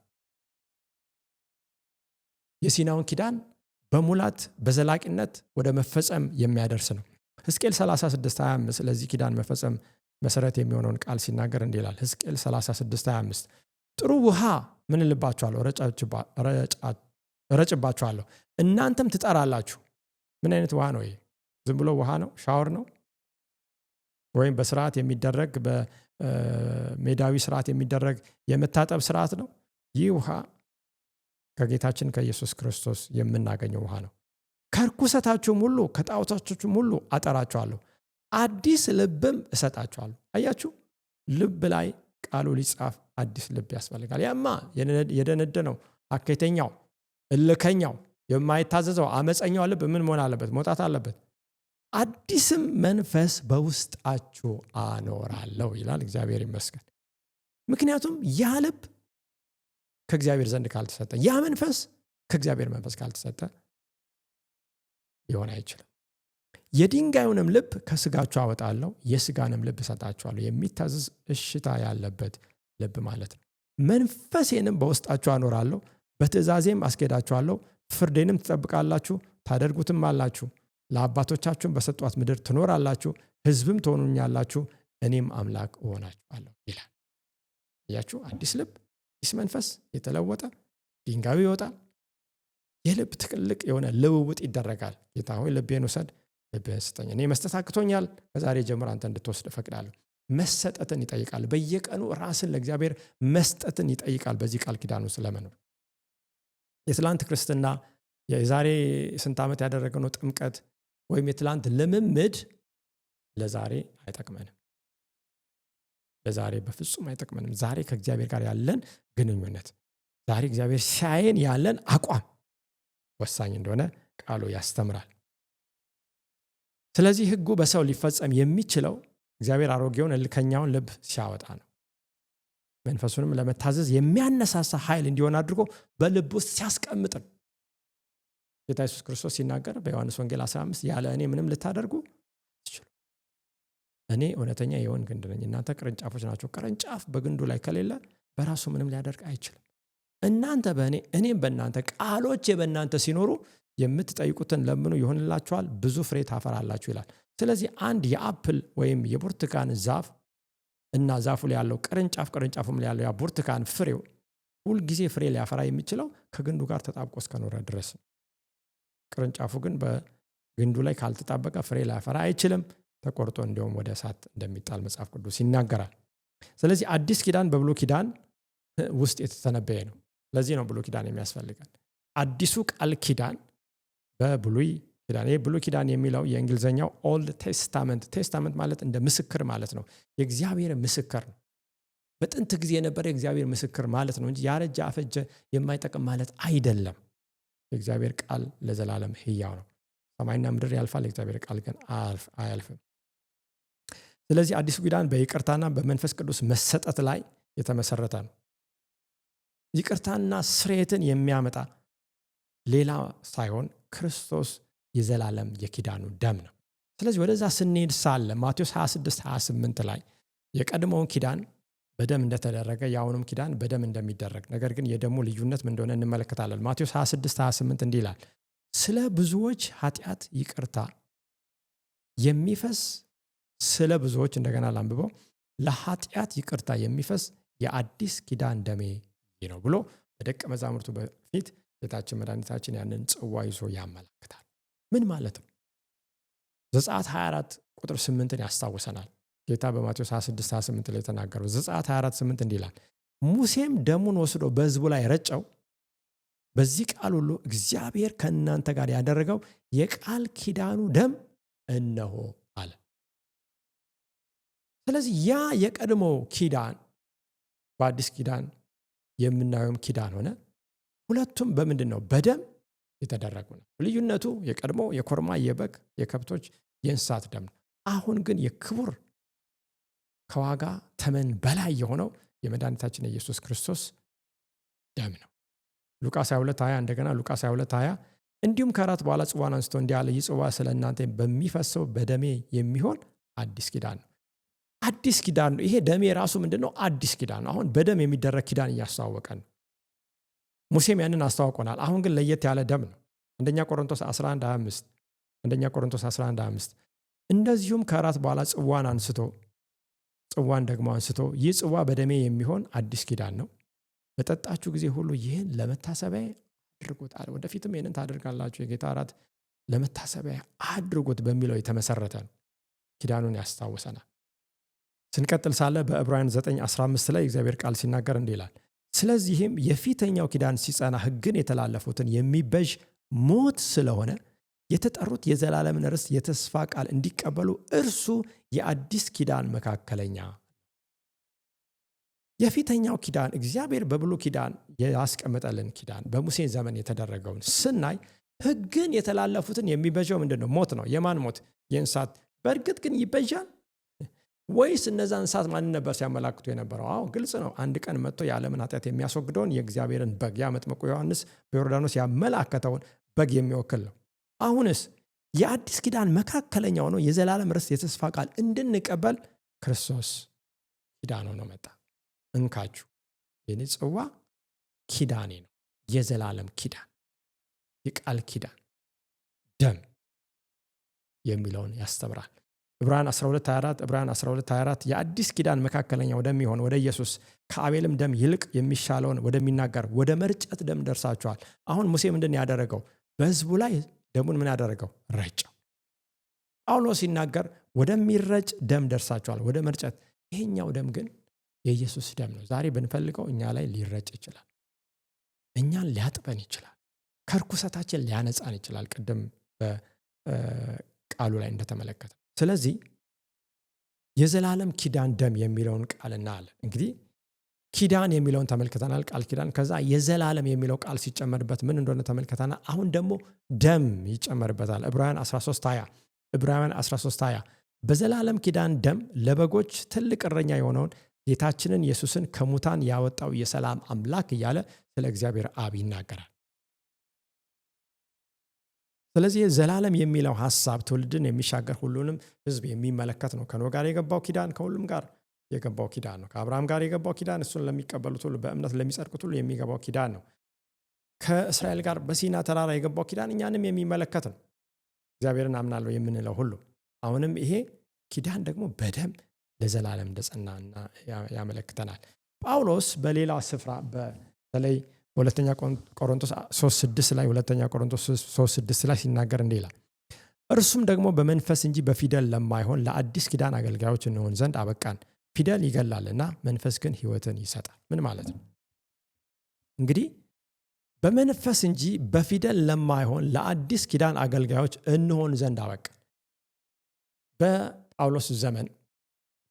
የሲናውን ኪዳን በሙላት በዘላቂነት ወደ መፈጸም የሚያደርስ ነው። ሕዝቅኤል 36:25 ለዚህ ኪዳን መፈጸም መሰረት የሚሆነውን ቃል ሲናገር እንዲህ ይላል። ሕዝቅኤል 36:25 ጥሩ ውሃ ምን ልባችኋለሁ? እረጭባችኋለሁ፣ እናንተም ትጠራላችሁ። ምን አይነት ውሃ ነው ይሄ? ዝም ብሎ ውሃ ነው? ሻወር ነው? ወይም በስርዓት የሚደረግ በሜዳዊ ስርዓት የሚደረግ የመታጠብ ስርዓት ነው? ይህ ውሃ ከጌታችን ከኢየሱስ ክርስቶስ የምናገኘው ውሃ ነው። ከርኩሰታችሁም ሁሉ ከጣዖታችሁም ሁሉ አጠራችኋለሁ፣ አዲስ ልብም እሰጣችኋለሁ። አያችሁ፣ ልብ ላይ ቃሉ ሊጻፍ አዲስ ልብ ያስፈልጋል። ያማ የደነደነው አከተኛው፣ እልከኛው፣ የማይታዘዘው አመፀኛው ልብ ምን መሆን አለበት? መውጣት አለበት። አዲስም መንፈስ በውስጣችሁ አኖራለሁ ይላል። እግዚአብሔር ይመስገን። ምክንያቱም ያ ልብ ከእግዚአብሔር ዘንድ ካልተሰጠ፣ ያ መንፈስ ከእግዚአብሔር መንፈስ ካልተሰጠ ሊሆን አይችልም። የድንጋዩንም ልብ ከስጋችሁ አወጣለሁ፣ የስጋንም ልብ እሰጣችኋለሁ። የሚታዘዝ እሽታ ያለበት ልብ ማለት ነው። መንፈሴንም በውስጣችሁ አኖራለሁ፣ በትእዛዜም አስኬዳችኋለሁ። ፍርዴንም ትጠብቃላችሁ፣ ታደርጉትም አላችሁ። ለአባቶቻችሁም በሰጧት ምድር ትኖራላችሁ፣ ሕዝብም ትሆኑኛላችሁ፣ እኔም አምላክ እሆናችኋለሁ ይላል። እያችሁ አዲስ ልብ፣ አዲስ መንፈስ የተለወጠ ድንጋዩ ይወጣል። የልብ ትልቅ የሆነ ልውውጥ ይደረጋል። ጌታ ሆይ ልቤን ውሰድ፣ ልብህን ስጠኝ። እኔ መስጠት አቅቶኛል፣ ከዛሬ ጀምሮ አንተ እንድትወስድ እፈቅዳለሁ። መሰጠትን ይጠይቃል። በየቀኑ ራስን ለእግዚአብሔር መስጠትን ይጠይቃል። በዚህ ቃል ኪዳን ውስጥ ለመኖር የትላንት ክርስትና የዛሬ ስንት ዓመት ያደረግነው ጥምቀት ወይም የትላንት ልምምድ ለዛሬ አይጠቅመንም። ለዛሬ በፍጹም አይጠቅመንም። ዛሬ ከእግዚአብሔር ጋር ያለን ግንኙነት፣ ዛሬ እግዚአብሔር ሲያየን ያለን አቋም ወሳኝ እንደሆነ ቃሉ ያስተምራል። ስለዚህ ሕጉ በሰው ሊፈጸም የሚችለው እግዚአብሔር አሮጌውን እልከኛውን ልብ ሲያወጣ ነው። መንፈሱንም ለመታዘዝ የሚያነሳሳ ኃይል እንዲሆን አድርጎ በልብ ውስጥ ሲያስቀምጥ ነው። ጌታ ኢየሱስ ክርስቶስ ሲናገር በዮሐንስ ወንጌል 15 ያለ እኔ ምንም ልታደርጉ አትችሉ። እኔ እውነተኛ የወይን ግንድ ነኝ፣ እናንተ ቅርንጫፎች ናቸው። ቅርንጫፍ በግንዱ ላይ ከሌለ በራሱ ምንም ሊያደርግ አይችልም። እናንተ በእኔ እኔም በእናንተ ቃሎቼ በእናንተ ሲኖሩ የምትጠይቁትን ለምኑ ይሆንላችኋል፣ ብዙ ፍሬ ታፈራላችሁ ይላል። ስለዚህ አንድ የአፕል ወይም የብርቱካን ዛፍ እና ዛፉ ላይ ያለው ቅርንጫፉም ላይ ያለው የብርቱካን ፍሬው ሁልጊዜ ፍሬ ሊያፈራ የሚችለው ከግንዱ ጋር ተጣብቆ እስከኖረ ድረስ ነው። ቅርንጫፉ ግን በግንዱ ላይ ካልተጣበቀ ፍሬ ሊያፈራ አይችልም። ተቆርጦ እንዲሁም ወደ እሳት እንደሚጣል መጽሐፍ ቅዱስ ይናገራል። ስለዚህ አዲስ ኪዳን በብሉይ ኪዳን ውስጥ የተተነበየ ነው። ለዚህ ነው ብሉይ ኪዳን የሚያስፈልገን። አዲሱ ቃል ኪዳን በብሉይ ኪዳን፣ ይህ ብሉይ ኪዳን የሚለው የእንግሊዝኛው ኦልድ ቴስታመንት ማለት እንደ ምስክር ማለት ነው። የእግዚአብሔር ምስክር ነው። በጥንት ጊዜ የነበረ የእግዚአብሔር ምስክር ማለት ነው እንጂ ያረጀ አፈጀ የማይጠቅም ማለት አይደለም። የእግዚአብሔር ቃል ለዘላለም ሕያው ነው። ሰማይና ምድር ያልፋል፣ የእግዚአብሔር ቃል ግን አያልፍም። ስለዚህ አዲሱ ኪዳን በይቅርታና በመንፈስ ቅዱስ መሰጠት ላይ የተመሰረተ ነው። ይቅርታና ስርየትን የሚያመጣ ሌላ ሳይሆን ክርስቶስ የዘላለም የኪዳኑ ደም ነው። ስለዚህ ወደዛ ስንሄድ ሳለ ማቴዎስ 26:28 ላይ የቀድሞውን ኪዳን በደም እንደተደረገ የአሁኑም ኪዳን በደም እንደሚደረግ፣ ነገር ግን የደሙ ልዩነት ምን እንደሆነ እንመለከታለን። ማቴዎስ 26:28 እንዲህ ይላል፣ ስለ ብዙዎች ኃጢአት ይቅርታ የሚፈስ ስለ ብዙዎች፣ እንደገና ላንብበው፣ ለኃጢአት ይቅርታ የሚፈስ የአዲስ ኪዳን ደሜ ነው ብሎ በደቀ መዛሙርቱ በፊት ጌታችን መድኃኒታችን ያንን ጽዋ ይዞ ያመላክታል። ምን ማለት ነው? ዘጸአት 24 ቁጥር 8ን ያስታውሰናል። ጌታ በማቴዎስ 26:28 ላይ የተናገረው ዘጸአት 24:8 እንዲህ ይላል፣ ሙሴም ደሙን ወስዶ በሕዝቡ ላይ ረጨው፣ በዚህ ቃል ሁሉ እግዚአብሔር ከእናንተ ጋር ያደረገው የቃል ኪዳኑ ደም እነሆ አለ። ስለዚህ ያ የቀድሞ ኪዳን በአዲስ ኪዳን የምናየውም ኪዳን ሆነ። ሁለቱም በምንድን ነው? በደም የተደረጉ ነው። ልዩነቱ የቀድሞ የኮርማ የበግ የከብቶች የእንስሳት ደም ነው። አሁን ግን የክቡር ከዋጋ ተመን በላይ የሆነው የመድኃኒታችን የኢየሱስ ክርስቶስ ደም ነው። ሉቃስ 22:20 እንደገና ሉቃስ 22:20 እንዲሁም ከራት በኋላ ጽዋን አንስቶ እንዲህ አለ፣ ይህ ጽዋ ስለ እናንተ በሚፈሰው በደሜ የሚሆን አዲስ ኪዳን ነው። አዲስ ኪዳን ነው። ይሄ ደሜ ራሱ ምንድን ነው? አዲስ ኪዳን ነው። አሁን በደም የሚደረግ ኪዳን እያስተዋወቀን ነው። ሙሴም ያንን አስተዋውቆናል። አሁን ግን ለየት ያለ ደም ነው። አንደኛ ቆሮንቶስ 11:25 እንደዚሁም ከራት በኋላ ጽዋን ደግሞ አንስቶ ይህ ጽዋ በደሜ የሚሆን አዲስ ኪዳን ነው፣ በጠጣችሁ ጊዜ ሁሉ ይህን ለመታሰቢያ አድርጉት አለ። ወደፊትም ይህንን ታደርጋላችሁ፣ የጌታ እራት ለመታሰቢያ አድርጉት በሚለው የተመሰረተ ነው። ኪዳኑን ያስታውሰናል። ስንቀጥል ሳለ በዕብራውያን 9:15 ላይ እግዚአብሔር ቃል ሲናገር እንዲህ ይላል፣ ስለዚህም የፊተኛው ኪዳን ሲጸና ሕግን የተላለፉትን የሚቤዥ ሞት ስለሆነ የተጠሩት የዘላለምን ርስት የተስፋ ቃል እንዲቀበሉ እርሱ የአዲስ ኪዳን መካከለኛ። የፊተኛው ኪዳን እግዚአብሔር በብሉይ ኪዳን ያስቀመጠልን ኪዳን በሙሴ ዘመን የተደረገውን ስናይ ሕግን የተላለፉትን የሚቤዠው ምንድን ነው? ሞት ነው። የማን ሞት? የእንስሳት። በእርግጥ ግን ይቤዣል ወይስ እነዛ እንስሳት ማንን ነበር ሲያመላክቱ የነበረው? አዎ ግልጽ ነው። አንድ ቀን መጥቶ የዓለምን ኃጢአት የሚያስወግደውን የእግዚአብሔርን በግ፣ ያ መጥምቁ ዮሐንስ በዮርዳኖስ ያመላከተውን በግ የሚወክል ነው። አሁንስ የአዲስ ኪዳን መካከለኛ ሆኖ የዘላለም ርስት የተስፋ ቃል እንድንቀበል ክርስቶስ ኪዳን ሆኖ መጣ። እንካችሁ የኔ ጽዋ ኪዳኔ ነው፣ የዘላለም ኪዳን፣ የቃል ኪዳን ደም የሚለውን ያስተምራል። ዕብራውያን 12:24 የአዲስ ኪዳን መካከለኛ ወደሚሆን ወደ ኢየሱስ ከአቤልም ደም ይልቅ የሚሻለውን ወደሚናገር ወደ መርጨት ደም ደርሳችኋል። አሁን ሙሴ ምንድን ያደረገው? በሕዝቡ ላይ ደሙን ምን ያደረገው? ረጨው። ጳውሎስ ሲናገር ወደሚረጭ ደም ደርሳችኋል፣ ወደ መርጨት። ይሄኛው ደም ግን የኢየሱስ ደም ነው። ዛሬ ብንፈልገው እኛ ላይ ሊረጭ ይችላል፣ እኛን ሊያጥበን ይችላል፣ ከርኩሰታችን ሊያነጻን ይችላል፣ ቅድም በቃሉ ላይ እንደተመለከተ። ስለዚህ የዘላለም ኪዳን ደም የሚለውን ቃል እናያለን። እንግዲህ ኪዳን የሚለውን ተመልክተናል፣ ቃል ኪዳን። ከዛ የዘላለም የሚለው ቃል ሲጨመርበት ምን እንደሆነ ተመልክተናል። አሁን ደግሞ ደም ይጨመርበታል። ዕብራውያን 13:20 በዘላለም ኪዳን ደም ለበጎች ትልቅ እረኛ የሆነውን ጌታችንን ኢየሱስን ከሙታን ያወጣው የሰላም አምላክ እያለ ስለ እግዚአብሔር አብ ይናገራል። ስለዚህ ዘላለም የሚለው ሐሳብ ትውልድን የሚሻገር ሁሉንም ሕዝብ የሚመለከት ነው። ከኖህ ጋር የገባው ኪዳን ከሁሉም ጋር የገባው ኪዳን ነው። ከአብርሃም ጋር የገባው ኪዳን እሱን ለሚቀበሉት ሁሉ፣ በእምነት ለሚጸድቁት ሁሉ የሚገባው ኪዳን ነው። ከእስራኤል ጋር በሲና ተራራ የገባው ኪዳን እኛንም የሚመለከት ነው። እግዚአብሔርን አምናለሁ የምንለው ሁሉ። አሁንም ይሄ ኪዳን ደግሞ በደም ለዘላለም እንደጸናና ያመለክተናል። ጳውሎስ በሌላ ስፍራ በተለይ ሁለተኛ ቆሮንቶስ 3:6 ላይ ሁለተኛ ቆሮንቶስ 3:6 ላይ ሲናገር እንዲህ ይላል፣ እርሱም ደግሞ በመንፈስ እንጂ በፊደል ለማይሆን ለአዲስ ኪዳን አገልጋዮች እንሆን ዘንድ አበቃን። ፊደል ይገላልና መንፈስ ግን ሕይወትን ይሰጣል። ምን ማለት ነው? እንግዲህ በመንፈስ እንጂ በፊደል ለማይሆን ለአዲስ ኪዳን አገልጋዮች እንሆን ዘንድ አበቃን። በጳውሎስ ዘመን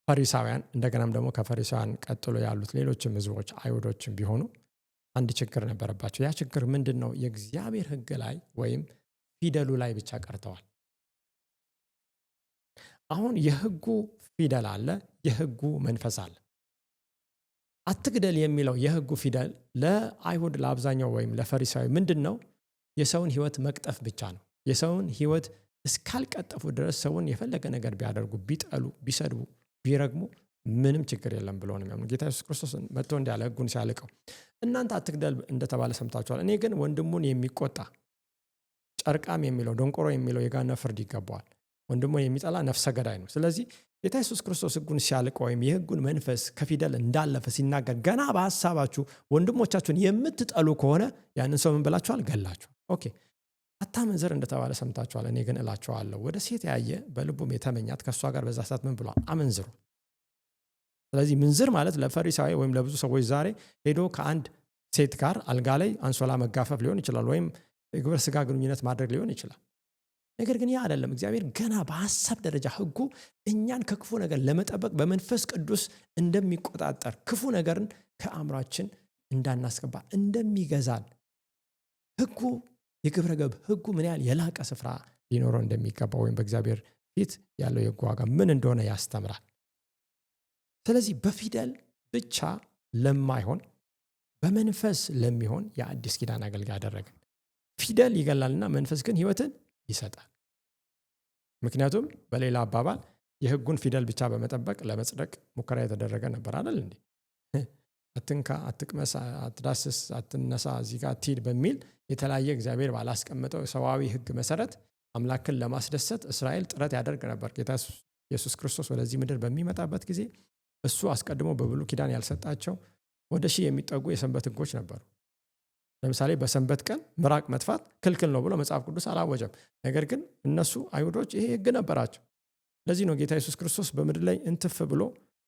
ፈሪሳውያን፣ እንደገናም ደግሞ ከፈሪሳውያን ቀጥሎ ያሉት ሌሎችም ሕዝቦች አይሁዶችም ቢሆኑ አንድ ችግር ነበረባቸው። ያ ችግር ምንድን ነው? የእግዚአብሔር ሕግ ላይ ወይም ፊደሉ ላይ ብቻ ቀርተዋል። አሁን የሕጉ ፊደል አለ፣ የሕጉ መንፈስ አለ። አትግደል የሚለው የሕጉ ፊደል ለአይሁድ ለአብዛኛው ወይም ለፈሪሳዊ ምንድን ነው? የሰውን ሕይወት መቅጠፍ ብቻ ነው። የሰውን ሕይወት እስካልቀጠፉ ድረስ ሰውን የፈለገ ነገር ቢያደርጉ፣ ቢጠሉ፣ ቢሰድቡ፣ ቢረግሙ ምንም ችግር የለም ብሎ ነው የሚያምኑ። ጌታ ኢየሱስ ክርስቶስ መጥቶ እንዲያለ ሕጉን ሲያልቀው እናንተ አትግደል እንደተባለ ሰምታችኋል። እኔ ግን ወንድሙን የሚቆጣ ጨርቃም የሚለው ደንቆሮ የሚለው የጋነ ፍርድ ይገባዋል። ወንድሙን የሚጠላ ነፍሰ ገዳይ ነው። ስለዚህ ጌታ ኢየሱስ ክርስቶስ ሕጉን ሲያልቀው ወይም የሕጉን መንፈስ ከፊደል እንዳለፈ ሲናገር ገና በሐሳባችሁ ወንድሞቻችሁን የምትጠሉ ከሆነ ያንን ሰው ምን ብላችኋል? ገላችኋል። ኦኬ። አታመንዝር እንደተባለ ሰምታችኋል። እኔ ግን እላችኋለሁ ወደ ሴት ያየ በልቡም የተመኛት ከእሷ ጋር በዛ ሰዓት ምን ብሏል? አመንዝሩ። ስለዚህ ምንዝር ማለት ለፈሪሳዊ ወይም ለብዙ ሰዎች ዛሬ ሄዶ ከአንድ ሴት ጋር አልጋ ላይ አንሶላ መጋፈፍ ሊሆን ይችላል፣ ወይም የግብረ ስጋ ግንኙነት ማድረግ ሊሆን ይችላል። ነገር ግን ያ አይደለም። እግዚአብሔር ገና በሐሳብ ደረጃ ሕጉ እኛን ከክፉ ነገር ለመጠበቅ በመንፈስ ቅዱስ እንደሚቆጣጠር፣ ክፉ ነገርን ከአእምሯችን እንዳናስገባ እንደሚገዛን፣ ሕጉ የግብረ ገብ ሕጉ ምን ያህል የላቀ ስፍራ ሊኖረው እንደሚገባ ወይም በእግዚአብሔር ፊት ያለው የሕጉ ዋጋ ምን እንደሆነ ያስተምራል። ስለዚህ በፊደል ብቻ ለማይሆን በመንፈስ ለሚሆን የአዲስ ኪዳን አገልጋይ አደረገን። ፊደል ይገላልና መንፈስ ግን ሕይወትን ይሰጣል። ምክንያቱም በሌላ አባባል የሕጉን ፊደል ብቻ በመጠበቅ ለመጽደቅ ሙከራ የተደረገ ነበር አይደል እንዴ? አትንካ፣ አትቅመስ፣ አትዳስስ፣ አትነሳ፣ እዚህ ጋር አትሂድ በሚል የተለያየ እግዚአብሔር ባላስቀመጠው ሰዋዊ ሕግ መሰረት አምላክን ለማስደሰት እስራኤል ጥረት ያደርግ ነበር። ጌታ ኢየሱስ ክርስቶስ ወደዚህ ምድር በሚመጣበት ጊዜ እሱ አስቀድሞ በብሉይ ኪዳን ያልሰጣቸው ወደ 1000 የሚጠጉ የሰንበት ሕጎች ነበሩ። ለምሳሌ በሰንበት ቀን ምራቅ መጥፋት ክልክል ነው ብሎ መጽሐፍ ቅዱስ አላወጀም። ነገር ግን እነሱ አይሁዶች ይሄ ሕግ ነበራቸው። ለዚህ ነው ጌታ ኢየሱስ ክርስቶስ በምድር ላይ እንትፍ ብሎ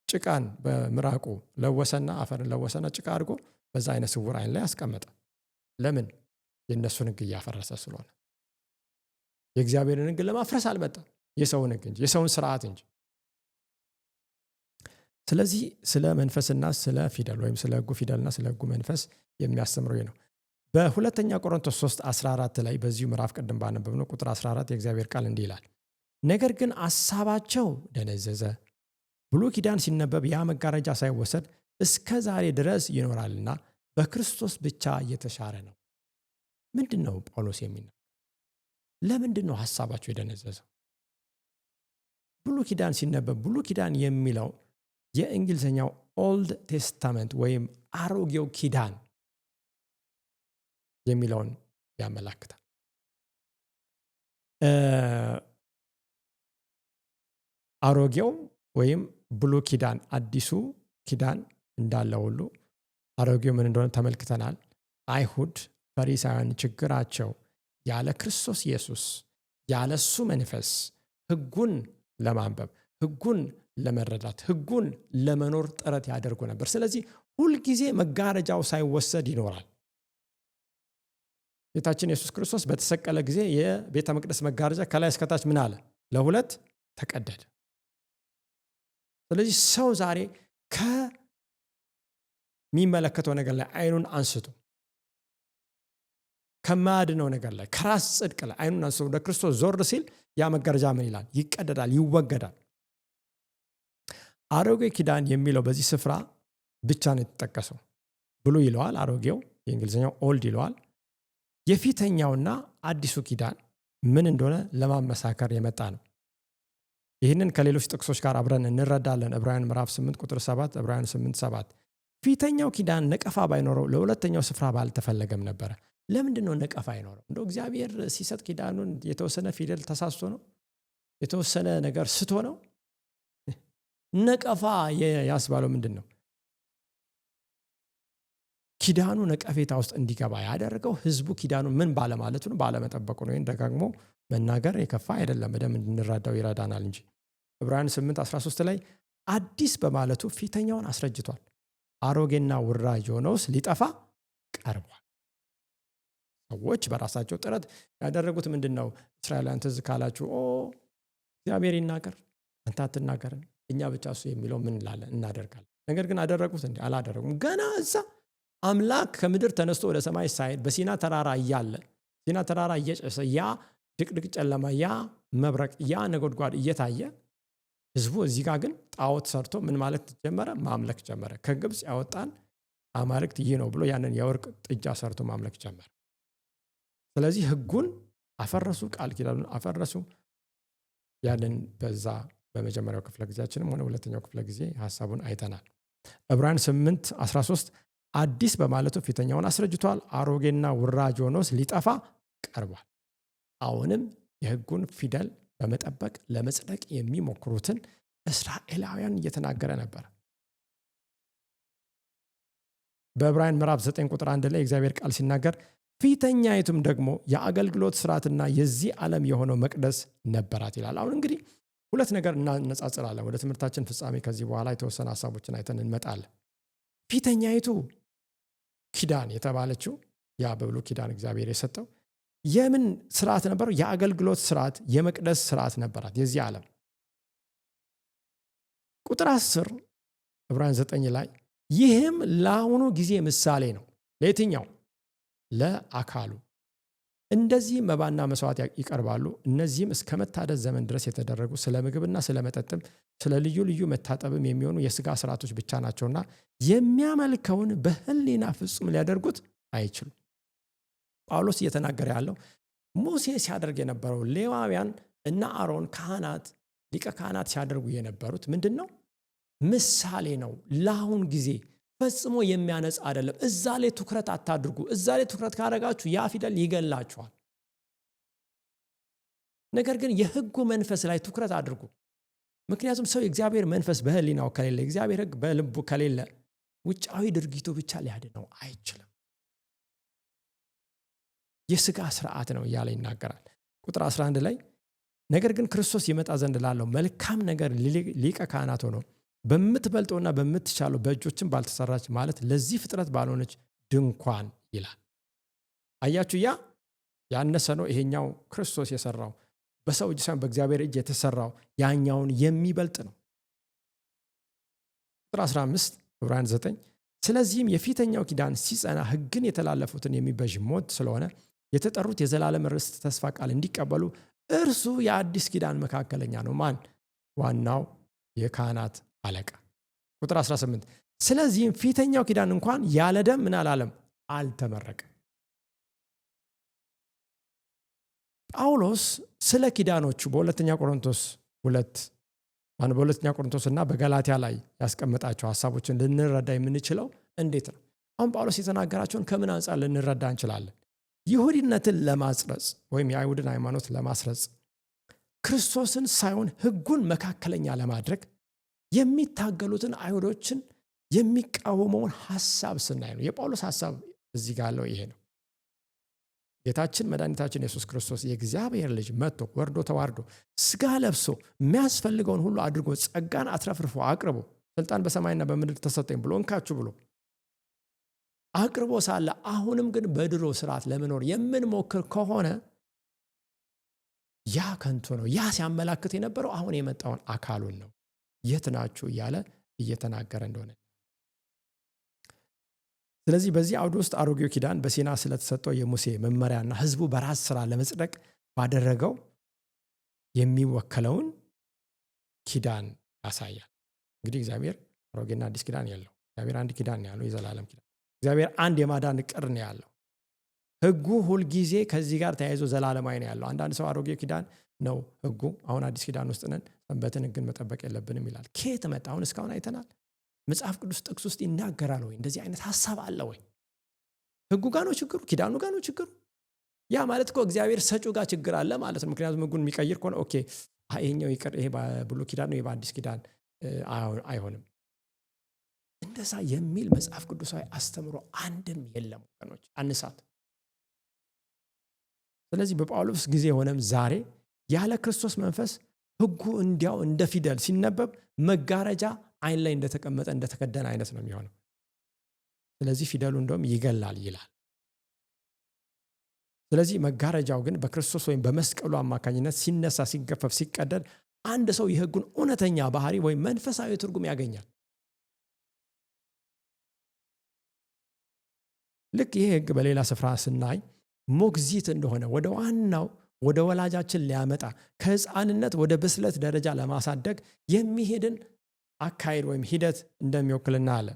ጭቃን በምራቁ ለወሰና አፈርን ለወሰና ጭቃ አድርጎ በዛ አይነ ስውር አይን ላይ አስቀመጠ። ለምን? የእነሱን ሕግ እያፈረሰ ስለሆነ። የእግዚአብሔርን ሕግ ለማፍረስ አልመጣም፣ የሰውን ሕግ እንጂ የሰውን ስርዓት እንጂ። ስለዚህ ስለ መንፈስና ስለ ፊደል ወይም ስለ ሕጉ ፊደልና ስለ ሕጉ መንፈስ የሚያስተምረው ነው። በሁለተኛ ቆሮንቶስ 3:14 ላይ በዚሁ ምዕራፍ ቅድም ባነበብነው ቁጥር 14 የእግዚአብሔር ቃል እንዲህ ይላል፣ ነገር ግን አሳባቸው ደነዘዘ፣ ብሉይ ኪዳን ሲነበብ ያ መጋረጃ ሳይወሰድ እስከ ዛሬ ድረስ ይኖራልና በክርስቶስ ብቻ እየተሻረ ነው። ምንድን ነው ጳውሎስ የሚናገር? ለምንድን ነው ሀሳባቸው የደነዘዘው? ብሉይ ኪዳን ሲነበብ ብሉይ ኪዳን የሚለው የእንግሊዝኛው ኦልድ ቴስታመንት ወይም አሮጌው ኪዳን የሚለውን ያመላክታል። አሮጌው ወይም ብሉይ ኪዳን አዲሱ ኪዳን እንዳለ ሁሉ አሮጌው ምን እንደሆነ ተመልክተናል። አይሁድ ፈሪሳውያን ችግራቸው ያለ ክርስቶስ ኢየሱስ ያለ እሱ መንፈስ ሕጉን ለማንበብ፣ ሕጉን ለመረዳት፣ ሕጉን ለመኖር ጥረት ያደርጉ ነበር። ስለዚህ ሁልጊዜ መጋረጃው ሳይወሰድ ይኖራል። ጌታችን ኢየሱስ ክርስቶስ በተሰቀለ ጊዜ የቤተ መቅደስ መጋረጃ ከላይ እስከታች ምን አለ? ለሁለት ተቀደደ። ስለዚህ ሰው ዛሬ ከሚመለከተው ነገር ላይ አይኑን አንስቶ ከማያድነው ነገር ላይ ከራስ ጽድቅ ላይ አይኑን አንስቶ ወደ ክርስቶስ ዞር ሲል ያ መጋረጃ ምን ይላል? ይቀደዳል፣ ይወገዳል። አሮጌ ኪዳን የሚለው በዚህ ስፍራ ብቻ ነው የተጠቀሰው። ብሉይ ይለዋል አሮጌው፣ የእንግሊዝኛው ኦልድ ይለዋል። የፊተኛውና አዲሱ ኪዳን ምን እንደሆነ ለማመሳከር የመጣ ነው። ይህንን ከሌሎች ጥቅሶች ጋር አብረን እንረዳለን። ዕብራውያን ምዕራፍ 8 ቁጥር 7፣ ዕብራውያን 8:7 ፊተኛው ኪዳን ነቀፋ ባይኖረው ለሁለተኛው ስፍራ ባልተፈለገም ነበረ። ለምንድን ነው ነቀፋ አይኖረው? እንደው እግዚአብሔር ሲሰጥ ኪዳኑን የተወሰነ ፊደል ተሳስቶ ነው? የተወሰነ ነገር ስቶ ነው? ነቀፋ ያስባለው ምንድን ነው? ኪዳኑ ነቀፌታ ውስጥ እንዲገባ ያደረገው ህዝቡ ኪዳኑን ምን ባለማለቱ ነው? ባለመጠበቁ ነው። ይህን ደጋግሞ መናገር የከፋ አይደለም፣ በደንብ እንድንረዳው ይረዳናል እንጂ። ዕብራውያን 8:13 ላይ አዲስ በማለቱ ፊተኛውን አስረጅቷል፣ አሮጌና ውራጅ የሆነውስ ሊጠፋ ቀርቧል። ሰዎች በራሳቸው ጥረት ያደረጉት ምንድን ነው? እስራኤላውያን ትዝ ካላችሁ እግዚአብሔር ይናገር አንተ አትናገርን፣ እኛ ብቻ እሱ የሚለው ምን እንላለን እናደርጋለን። ነገር ግን አደረጉት እንዴ? አላደረጉም። ገና እዛ አምላክ ከምድር ተነስቶ ወደ ሰማይ ሳይሄድ በሲና ተራራ እያለ ሲና ተራራ እየጨሰ ያ ድቅድቅ ጨለማ፣ ያ መብረቅ፣ ያ ነጎድጓድ እየታየ ህዝቡ እዚህ ጋር ግን ጣዖት ሰርቶ ምን ማለት ጀመረ? ማምለክ ጀመረ። ከግብፅ ያወጣን አማልክት ይህ ነው ብሎ ያንን የወርቅ ጥጃ ሰርቶ ማምለክ ጀመረ። ስለዚህ ህጉን አፈረሱ፣ ቃል ኪዳኑን አፈረሱ። ያንን በዛ በመጀመሪያው ክፍለ ጊዜያችንም ሆነ ሁለተኛው ክፍለ ጊዜ ሐሳቡን አይተናል። ዕብራውያን 8:13 አዲስ በማለቱ ፊተኛውን አስረጅቷል፣ አሮጌና ውራጅ ሆኖስ ሊጠፋ ቀርቧል። አሁንም የህጉን ፊደል በመጠበቅ ለመጽደቅ የሚሞክሩትን እስራኤላውያን እየተናገረ ነበር። በዕብራውያን ምዕራፍ 9 ቁጥር 1 ላይ እግዚአብሔር ቃል ሲናገር ፊተኛይቱም ደግሞ የአገልግሎት ስርዓትና የዚህ ዓለም የሆነው መቅደስ ነበራት ይላል። አሁን እንግዲህ ሁለት ነገር እናነጻጽራለን። ወደ ትምህርታችን ፍጻሜ ከዚህ በኋላ የተወሰነ ሐሳቦችን አይተን እንመጣለን። ፊተኛይቱ ኪዳን የተባለችው ያ በብሉይ ኪዳን እግዚአብሔር የሰጠው የምን ስርዓት ነበር? የአገልግሎት ስርዓት፣ የመቅደስ ስርዓት ነበራት የዚህ ዓለም። ቁጥር 10 ዕብራውያን 9 ላይ ይህም ለአሁኑ ጊዜ ምሳሌ ነው። ለየትኛው? ለአካሉ። እንደዚህ መባና መስዋዕት ይቀርባሉ። እነዚህም እስከ መታደስ ዘመን ድረስ የተደረጉ ስለ ምግብና ስለ መጠጥም ስለ ልዩ ልዩ መታጠብም የሚሆኑ የሥጋ ስርዓቶች ብቻ ናቸውና የሚያመልከውን በሕሊና ፍጹም ሊያደርጉት አይችሉም። ጳውሎስ እየተናገረ ያለው ሙሴ ሲያደርግ የነበረው ሌዋውያን እና አሮን ካህናት፣ ሊቀ ካህናት ሲያደርጉ የነበሩት ምንድን ነው? ምሳሌ ነው። ለአሁን ጊዜ ፈጽሞ የሚያነጽ አይደለም። እዛ ላይ ትኩረት አታድርጉ። እዛ ላይ ትኩረት ካደረጋችሁ ያ ፊደል ይገላችኋል። ነገር ግን የሕጉ መንፈስ ላይ ትኩረት አድርጉ። ምክንያቱም ሰው የእግዚአብሔር መንፈስ በሕሊናው ከሌለ፣ የእግዚአብሔር ሕግ በልቡ ከሌለ ውጫዊ ድርጊቱ ብቻ ሊያድነው አይችልም። የሥጋ ስርዓት ነው እያለ ይናገራል። ቁጥር 11 ላይ ነገር ግን ክርስቶስ ይመጣ ዘንድ ላለው መልካም ነገር ሊቀ ካህናት ሆኖ በምትበልጠውና በምትቻለው በእጆችም ባልተሰራች ማለት ለዚህ ፍጥረት ባልሆነች ድንኳን ይላል። አያችሁ፣ ያ ያነሰ ነው። ይሄኛው ክርስቶስ የሰራው በሰው እጅ ሳይሆን በእግዚአብሔር እጅ የተሰራው ያኛውን የሚበልጥ ነው። ቁጥር 15 ዕብራውያን 9 ስለዚህም የፊተኛው ኪዳን ሲጸና ሕግን የተላለፉትን የሚበዥ ሞት ስለሆነ የተጠሩት የዘላለም ርስት ተስፋ ቃል እንዲቀበሉ እርሱ የአዲስ ኪዳን መካከለኛ ነው። ማን? ዋናው የካህናት አለቃ። ቁጥር 18 ስለዚህም ፊተኛው ኪዳን እንኳን ያለ ደም ምን አላለም? አልተመረቀም። ጳውሎስ ስለ ኪዳኖቹ በሁለተኛ ቆሮንቶስ እና በገላትያ ላይ ያስቀመጣቸው ሐሳቦችን ልንረዳ የምንችለው እንዴት ነው? አሁን ጳውሎስ የተናገራቸውን ከምን አንጻር ልንረዳ እንችላለን? ይሁዲነትን ለማጽረጽ ወይም የአይሁድን ሃይማኖት ለማስረጽ ክርስቶስን ሳይሆን ሕጉን መካከለኛ ለማድረግ የሚታገሉትን አይሁዶችን የሚቃወመውን ሐሳብ ስናይ ነው። የጳውሎስ ሐሳብ እዚህ ጋር ያለው ይሄ ነው። ጌታችን መድኃኒታችን ኢየሱስ ክርስቶስ የእግዚአብሔር ልጅ መጥቶ ወርዶ ተዋርዶ ስጋ ለብሶ የሚያስፈልገውን ሁሉ አድርጎ ጸጋን አትረፍርፎ አቅርቦ ስልጣን በሰማይና በምድር ተሰጠኝ ብሎ እንካችሁ ብሎ አቅርቦ ሳለ አሁንም ግን በድሮ ስርዓት ለመኖር የምንሞክር ከሆነ ያ ከንቱ ነው። ያ ሲያመላክት የነበረው አሁን የመጣውን አካሉን ነው። የት ናችሁ እያለ እየተናገረ እንደሆነ። ስለዚህ በዚህ አውድ ውስጥ አሮጌው ኪዳን በሲና ስለተሰጠው የሙሴ መመሪያና ህዝቡ በራስ ስራ ለመጽደቅ ባደረገው የሚወከለውን ኪዳን ያሳያል። እንግዲህ እግዚአብሔር አሮጌና አዲስ ኪዳን ያለው፣ እግዚአብሔር አንድ ኪዳን ያለው፣ የዘላለም ኪዳን። እግዚአብሔር አንድ የማዳን ዕቅድ ነው ያለው። ህጉ ሁልጊዜ ከዚህ ጋር ተያይዞ ዘላለማዊ ነው ያለው። አንዳንድ ሰው አሮጌ ኪዳን ነው ህጉ፣ አሁን አዲስ ኪዳን ውስጥ ነን፣ ሰንበትን ህግን መጠበቅ የለብንም ይላል። ከየት መጣ? አሁን እስካሁን አይተናል። መጽሐፍ ቅዱስ ጥቅስ ውስጥ ይናገራል ወይ? እንደዚህ አይነት ሐሳብ አለ ወይ? ህጉ ጋር ነው ችግሩ? ኪዳኑ ጋር ነው ችግሩ? ያ ማለት እኮ እግዚአብሔር ሰጪው ጋር ችግር አለ ማለት ነው። ምክንያቱም ህጉን የሚቀይር ከሆነ ኦኬ ይሄኛው ይቅር፣ ይሄ በብሉይ ኪዳን ነው፣ ይሄ በአዲስ ኪዳን አይሆንም። እንደዛ የሚል መጽሐፍ ቅዱሳዊ አስተምሮ አንድም የለም ወገኖች፣ አንሳት። ስለዚህ በጳውሎስ ጊዜ ሆነም ዛሬ ያለ ክርስቶስ መንፈስ ህጉ እንዲያው እንደ ፊደል ሲነበብ መጋረጃ አይን ላይ እንደተቀመጠ እንደተከደነ አይነት ነው የሚሆነው። ስለዚህ ፊደሉ እንደውም ይገላል ይላል። ስለዚህ መጋረጃው ግን በክርስቶስ ወይም በመስቀሉ አማካኝነት ሲነሳ፣ ሲገፈፍ፣ ሲቀደድ አንድ ሰው የህጉን እውነተኛ ባህሪ ወይም መንፈሳዊ ትርጉም ያገኛል። ልክ ይህ ህግ በሌላ ስፍራ ስናይ ሞግዚት እንደሆነ ወደ ዋናው ወደ ወላጃችን ሊያመጣ ከህፃንነት ወደ ብስለት ደረጃ ለማሳደግ የሚሄድን አካሄድ ወይም ሂደት እንደሚወክልና አለ።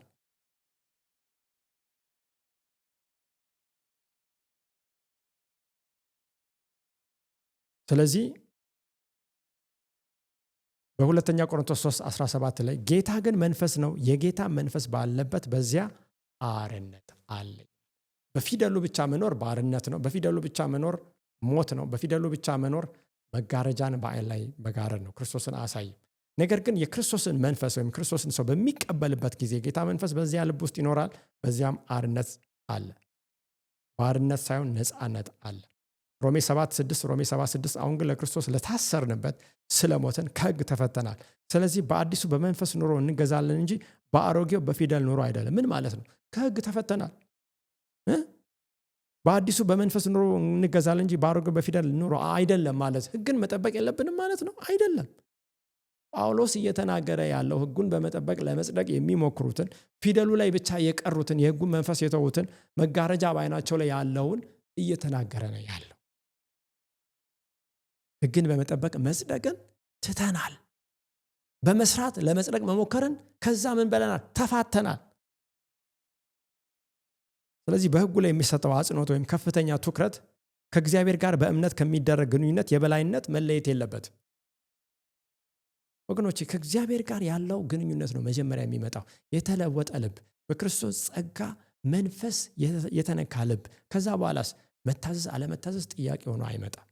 ስለዚህ በሁለተኛ ቆሮንቶስ 3:17 ላይ ጌታ ግን መንፈስ ነው፣ የጌታ መንፈስ ባለበት በዚያ አርነት አለ። በፊደሉ ብቻ መኖር ባርነት ነው። በፊደሉ ብቻ መኖር ሞት ነው። በፊደሉ ብቻ መኖር መጋረጃን በአይን ላይ መጋረድ ነው። ክርስቶስን አያሳይም። ነገር ግን የክርስቶስን መንፈስ ወይም ክርስቶስን ሰው በሚቀበልበት ጊዜ ጌታ መንፈስ በዚያ ልብ ውስጥ ይኖራል። በዚያም አርነት አለ። ባርነት ሳይሆን ነፃነት አለ። ሮሜ 7:6 አሁን ግን ለክርስቶስ ለታሰርንበት ስለሞትን ከህግ ተፈተናል። ስለዚህ በአዲሱ በመንፈስ ኑሮ እንገዛለን እንጂ በአሮጌው በፊደል ኑሮ አይደለም። ምን ማለት ነው? ከህግ ተፈተናል። በአዲሱ በመንፈስ ኑሮ እንገዛለን እንጂ በአሮጌው በፊደል ኑሮ አይደለም ማለት ህግን መጠበቅ የለብንም ማለት ነው? አይደለም። ጳውሎስ እየተናገረ ያለው ህጉን በመጠበቅ ለመጽደቅ የሚሞክሩትን ፊደሉ ላይ ብቻ የቀሩትን የህጉን መንፈስ የተዉትን መጋረጃ በዓይናቸው ላይ ያለውን እየተናገረ ነው ያለው። ህግን በመጠበቅ መጽደቅን ትተናል። በመስራት ለመጽደቅ መሞከርን ከዛ ምን በለናል? ተፋተናል። ስለዚህ በህጉ ላይ የሚሰጠው አጽንኦት ወይም ከፍተኛ ትኩረት ከእግዚአብሔር ጋር በእምነት ከሚደረግ ግንኙነት የበላይነት መለየት የለበትም። ወገኖቼ ከእግዚአብሔር ጋር ያለው ግንኙነት ነው መጀመሪያ የሚመጣው። የተለወጠ ልብ፣ በክርስቶስ ጸጋ መንፈስ የተነካ ልብ። ከዛ በኋላስ መታዘዝ አለመታዘዝ ጥያቄ ሆኖ አይመጣም።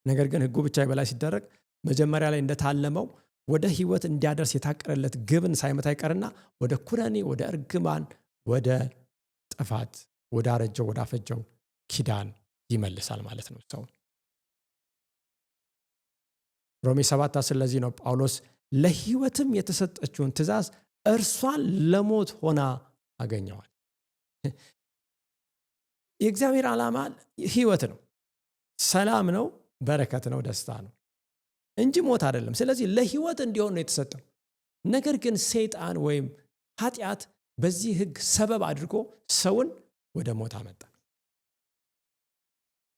ነገር ግን ህጉ ብቻ የበላይ ሲደረግ መጀመሪያ ላይ እንደታለመው ወደ ህይወት እንዲያደርስ የታቀረለት ግብን ሳይመታ ይቀርና ወደ ኩነኔ፣ ወደ እርግማን፣ ወደ ጥፋት፣ ወደ አረጀው ወደ አፈጀው ኪዳን ይመልሳል ማለት ነው ሰው። ሮሜ 7:10 ለዚህ ነው ጳውሎስ ለህይወትም የተሰጠችውን ትእዛዝ እርሷን ለሞት ሆና አገኘዋል። የእግዚአብሔር ዓላማ ህይወት ነው፣ ሰላም ነው፣ በረከት ነው፣ ደስታ ነው እንጂ ሞት አይደለም። ስለዚህ ለህይወት እንዲሆን ነው የተሰጠው። ነገር ግን ሰይጣን ወይም ኃጢአት በዚህ ህግ ሰበብ አድርጎ ሰውን ወደ ሞት አመጣ።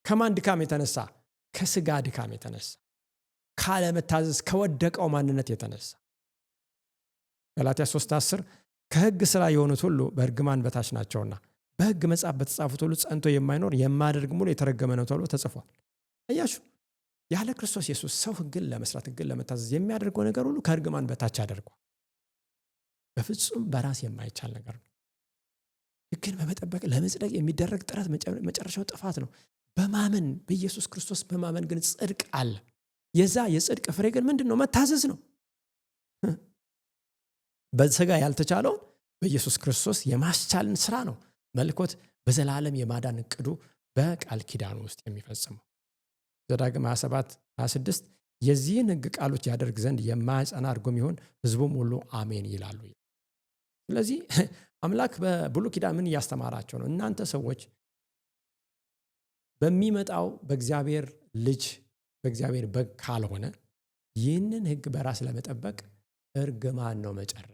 ከማን ድካም የተነሳ? ከስጋ ድካም የተነሳ፣ ካለመታዘዝ ከወደቀው ማንነት የተነሳ። ገላትያ 3:10 ከህግ ስራ የሆኑት ሁሉ በእርግማን በታች ናቸውና በህግ መጽሐፍ በተጻፉት ሁሉ ጸንቶ የማይኖር የማያደርግ ሙሉ የተረገመ ነው ተብሎ ተጽፏል። አያችሁ፣ ያለ ክርስቶስ ኢየሱስ ሰው ህግን ለመስራት ህግን ለመታዘዝ የሚያደርገው ነገር ሁሉ ከእርግማን በታች አድርጓል። በፍጹም በራስ የማይቻል ነገር ነው። ህግን በመጠበቅ ለመጽደቅ የሚደረግ ጥረት መጨረሻው ጥፋት ነው። በማመን በኢየሱስ ክርስቶስ በማመን ግን ጽድቅ አለ። የዛ የጽድቅ ፍሬ ግን ምንድን ነው? መታዘዝ ነው። በስጋ ያልተቻለውን በኢየሱስ ክርስቶስ የማስቻልን ስራ ነው መለኮት በዘላለም የማዳን እቅዱ በቃል ኪዳኑ ውስጥ የሚፈጽመው። ዘዳግም 27:26 የዚህን ሕግ ቃሎች ያደርግ ዘንድ የማያጸና እርጉም ይሁን፣ ሕዝቡም ሁሉ አሜን ይላሉ። ስለዚህ አምላክ በብሉይ ኪዳን ምን እያስተማራቸው ነው? እናንተ ሰዎች በሚመጣው በእግዚአብሔር ልጅ በእግዚአብሔር በግ ካልሆነ ይህንን ሕግ በራስ ለመጠበቅ እርግማን ነው መጨረሻ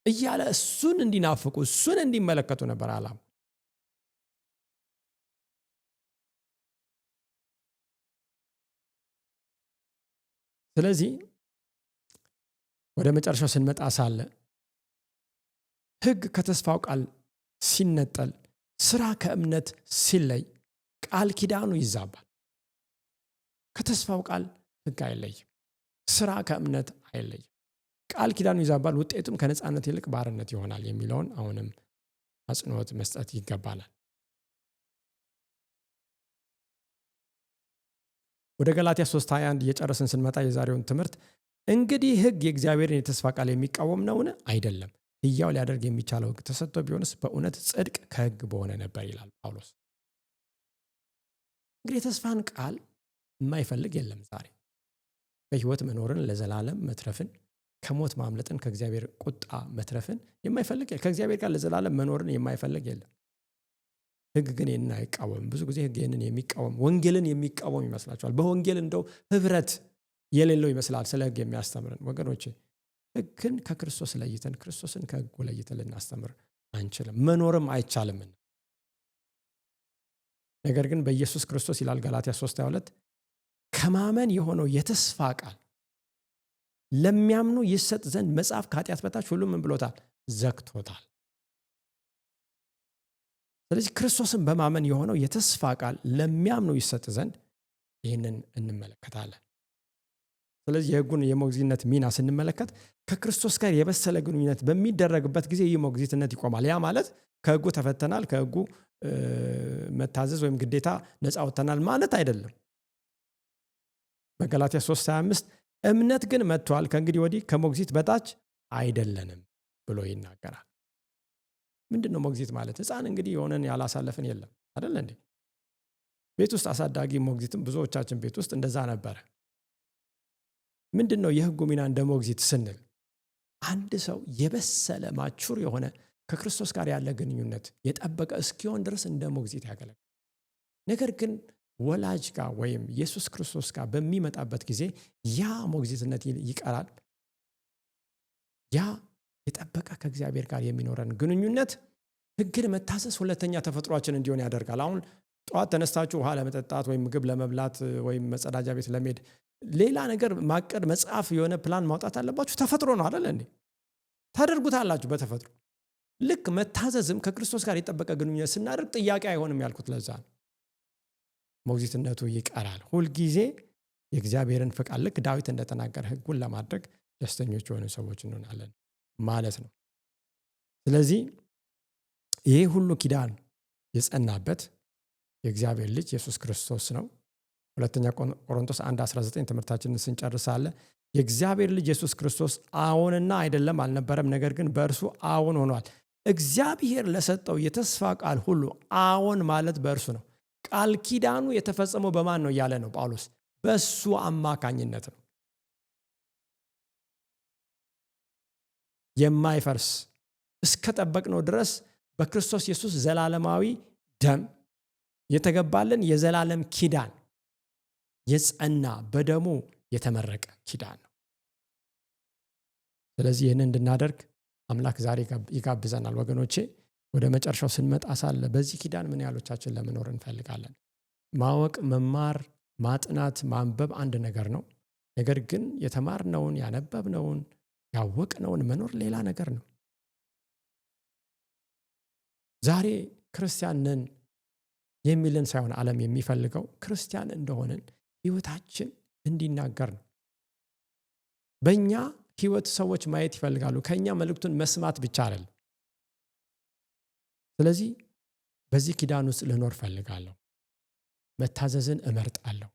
እያለ እሱን እንዲናፍቁ እሱን እንዲመለከቱ ነበር ዓላማ። ስለዚህ ወደ መጨረሻው ስንመጣ ሳለ ሕግ ከተስፋው ቃል ሲነጠል፣ ስራ ከእምነት ሲለይ ቃል ኪዳኑ ይዛባል። ከተስፋው ቃል ሕግ አይለይም፣ ስራ ከእምነት አይለይም። ቃል ኪዳኑ ይዛባል፣ ውጤቱም ከነፃነት ይልቅ ባርነት ይሆናል የሚለውን አሁንም አጽንኦት መስጠት ይገባናል። ወደ ገላትያ 3:21 እየጨረስን ስንመጣ የዛሬውን ትምህርት እንግዲህ ሕግ የእግዚአብሔርን የተስፋ ቃል የሚቃወም ነውን? አይደለም። ሕያው ሊያደርግ የሚቻለው ሕግ ተሰጥቶ ቢሆንስ በእውነት ጽድቅ ከሕግ በሆነ ነበር ይላል ጳውሎስ። እንግዲህ የተስፋን ቃል የማይፈልግ የለም። ዛሬ በሕይወት መኖርን፣ ለዘላለም መትረፍን፣ ከሞት ማምለጥን፣ ከእግዚአብሔር ቁጣ መትረፍን የማይፈልግ ከእግዚአብሔር ጋር ለዘላለም መኖርን የማይፈልግ የለም። ሕግ ግን ይህንን አይቃወምም። ብዙ ጊዜ ሕግ ይህንን የሚቃወም ወንጌልን የሚቃወም ይመስላችኋል። በወንጌል እንደው ህብረት የሌለው ይመስላል ስለ ሕግ የሚያስተምረን። ወገኖቼ ሕግን ከክርስቶስ ለይተን ክርስቶስን ከሕጉ ለይተን ልናስተምር አንችልም፣ መኖርም አይቻልም። ነገር ግን በኢየሱስ ክርስቶስ ይላል ገላትያ 3:22 ከማመን የሆነው የተስፋ ቃል ለሚያምኑ ይሰጥ ዘንድ መጽሐፍ ከኃጢአት በታች ሁሉ ምን ብሎታል? ዘግቶታል። ስለዚህ ክርስቶስን በማመን የሆነው የተስፋ ቃል ለሚያምኑ ይሰጥ ዘንድ ይህንን እንመለከታለን። ስለዚህ የሕጉን የሞግዚትነት ሚና ስንመለከት ከክርስቶስ ጋር የበሰለ ግንኙነት በሚደረግበት ጊዜ ይህ ሞግዚትነት ይቆማል። ያ ማለት ከሕጉ ተፈተናል፣ ከሕጉ መታዘዝ ወይም ግዴታ ነፃ ወጥተናል ማለት አይደለም። በገላትያ 3:25 እምነት ግን መጥቷል፣ ከእንግዲህ ወዲህ ከሞግዚት በታች አይደለንም ብሎ ይናገራል። ምንድን ነው ሞግዚት ማለት? ሕፃን እንግዲህ የሆነን ያላሳለፍን የለም አይደል እንዴ? ቤት ውስጥ አሳዳጊ ሞግዚትም ብዙዎቻችን ቤት ውስጥ እንደዛ ነበረ። ምንድን ነው የሕጉ ሚና እንደ ሞግዚት ስንል አንድ ሰው የበሰለ ማቹር የሆነ ከክርስቶስ ጋር ያለ ግንኙነት የጠበቀ እስኪሆን ድረስ እንደ ሞግዚት ያገለግላል። ነገር ግን ወላጅ ጋር ወይም ኢየሱስ ክርስቶስ ጋር በሚመጣበት ጊዜ ያ ሞግዚትነት ይቀራል። ያ የጠበቀ ከእግዚአብሔር ጋር የሚኖረን ግንኙነት ሕግን መታዘዝ ሁለተኛ ተፈጥሯችን እንዲሆን ያደርጋል። አሁን ጠዋት ተነስታችሁ ውሃ ለመጠጣት ወይም ምግብ ለመብላት ወይም መጸዳጃ ቤት ለመሄድ ሌላ ነገር ማቀድ መጽሐፍ የሆነ ፕላን ማውጣት አለባችሁ። ተፈጥሮ ነው አይደል እንዴ? ታደርጉታላችሁ በተፈጥሮ። ልክ መታዘዝም ከክርስቶስ ጋር የጠበቀ ግንኙነት ስናደርግ ጥያቄ አይሆንም ያልኩት ለዛ ነው። ሞግዚትነቱ ይቀራል። ሁልጊዜ የእግዚአብሔርን ፍቃድ ልክ ዳዊት እንደተናገረ ሕጉን ለማድረግ ደስተኞች የሆኑ ሰዎች እንሆናለን ማለት ነው። ስለዚህ ይሄ ሁሉ ኪዳን የጸናበት የእግዚአብሔር ልጅ ኢየሱስ ክርስቶስ ነው። ሁለተኛ ቆሮንቶስ 1:19 ትምህርታችንን ስንጨርሳለ የእግዚአብሔር ልጅ ኢየሱስ ክርስቶስ አዎንና አይደለም አልነበረም፣ ነገር ግን በእርሱ አዎን ሆኗል። እግዚአብሔር ለሰጠው የተስፋ ቃል ሁሉ አዎን ማለት በእርሱ ነው። ቃል ኪዳኑ የተፈጸመው በማን ነው እያለ ነው ጳውሎስ? በእሱ አማካኝነት ነው። የማይፈርስ እስከ ጠበቅነው ድረስ በክርስቶስ ኢየሱስ ዘላለማዊ ደም የተገባልን የዘላለም ኪዳን የጸና በደሙ የተመረቀ ኪዳን ነው። ስለዚህ ይህንን እንድናደርግ አምላክ ዛሬ ይጋብዘናል። ወገኖቼ ወደ መጨረሻው ስንመጣ ሳለ በዚህ ኪዳን ምን ያህሎቻችን ለመኖር እንፈልጋለን? ማወቅ፣ መማር፣ ማጥናት፣ ማንበብ አንድ ነገር ነው። ነገር ግን የተማርነውን፣ ያነበብነውን፣ ያወቅነውን መኖር ሌላ ነገር ነው። ዛሬ ክርስቲያን ነን የሚልን ሳይሆን ዓለም የሚፈልገው ክርስቲያን እንደሆንን ሕይወታችን እንዲናገር ነው። በእኛ ሕይወት ሰዎች ማየት ይፈልጋሉ። ከእኛ መልእክቱን መስማት ብቻ አይደለም። ስለዚህ በዚህ ኪዳን ውስጥ ልኖር ፈልጋለሁ። መታዘዝን እመርጣለሁ።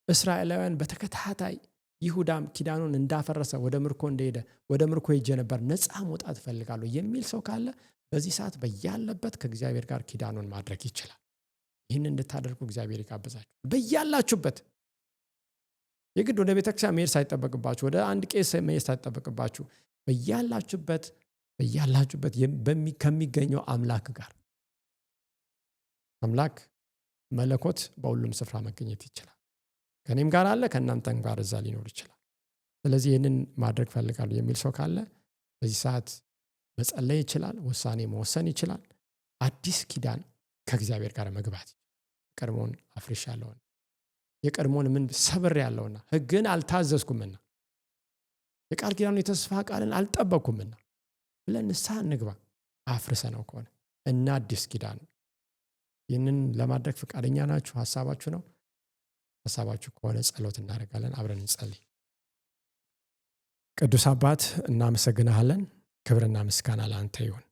እስራኤላውያን በተከታታይ ይሁዳም ኪዳኑን እንዳፈረሰ ወደ ምርኮ እንደሄደ ወደ ምርኮ ሄጄ ነበር፣ ነፃ መውጣት እፈልጋለሁ የሚል ሰው ካለ በዚህ ሰዓት በያለበት ከእግዚአብሔር ጋር ኪዳኑን ማድረግ ይችላል። ይህን እንድታደርጉ እግዚአብሔር ይጋብዛችሁ። በያላችሁበት የግድ ወደ ቤተክርስቲያን መሄድ ሳይጠበቅባችሁ፣ ወደ አንድ ቄስ መሄድ ሳይጠበቅባችሁ በያላችሁበት ከሚገኘው አምላክ ጋር አምላክ መለኮት በሁሉም ስፍራ መገኘት ይችላል። ከኔም ጋር አለ፣ ከእናንተም ጋር እዛ ሊኖር ይችላል። ስለዚህ ይህንን ማድረግ ፈልጋለሁ የሚል ሰው ካለ በዚህ ሰዓት መጸለይ ይችላል፣ ውሳኔ መወሰን ይችላል። አዲስ ኪዳን ከእግዚአብሔር ጋር መግባት ይችላል። የቀድሞውን አፍርሻለሁና የቀድሞውን ምን ሰብር ያለውና ሕግን አልታዘዝኩምና የቃል ኪዳኑ የተስፋ ቃልን አልጠበቅኩምና ብለን ንስሐ እንግባ። አፍርሰ ነው ከሆነ እና አዲስ ኪዳን ይህንን ለማድረግ ፈቃደኛ ናችሁ? ሀሳባችሁ ነው? ሀሳባችሁ ከሆነ ጸሎት እናደርጋለን። አብረን እንጸልይ። ቅዱስ አባት እናመሰግናለን። ክብርና ምስጋና ለአንተ ይሁን።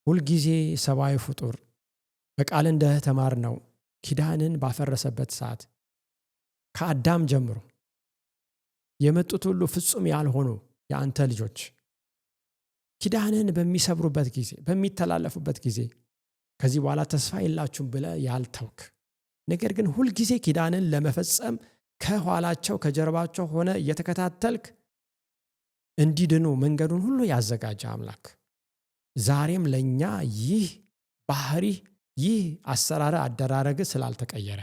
ሁልጊዜ ሰብአዊ ፍጡር በቃል እንደተማርነው ኪዳንን ባፈረሰበት ሰዓት ከአዳም ጀምሮ የመጡት ሁሉ ፍጹም ያልሆኑ የአንተ ልጆች ኪዳንን በሚሰብሩበት ጊዜ፣ በሚተላለፉበት ጊዜ ከዚህ በኋላ ተስፋ የላችሁም ብለህ ያልተውክ፣ ነገር ግን ሁልጊዜ ኪዳንን ለመፈጸም ከኋላቸው ከጀርባቸው ሆነ እየተከታተልክ እንዲድኑ መንገዱን ሁሉ ያዘጋጀ አምላክ ዛሬም ለእኛ ይህ ባህሪ፣ ይህ አሰራር አደራረግ ስላልተቀየረ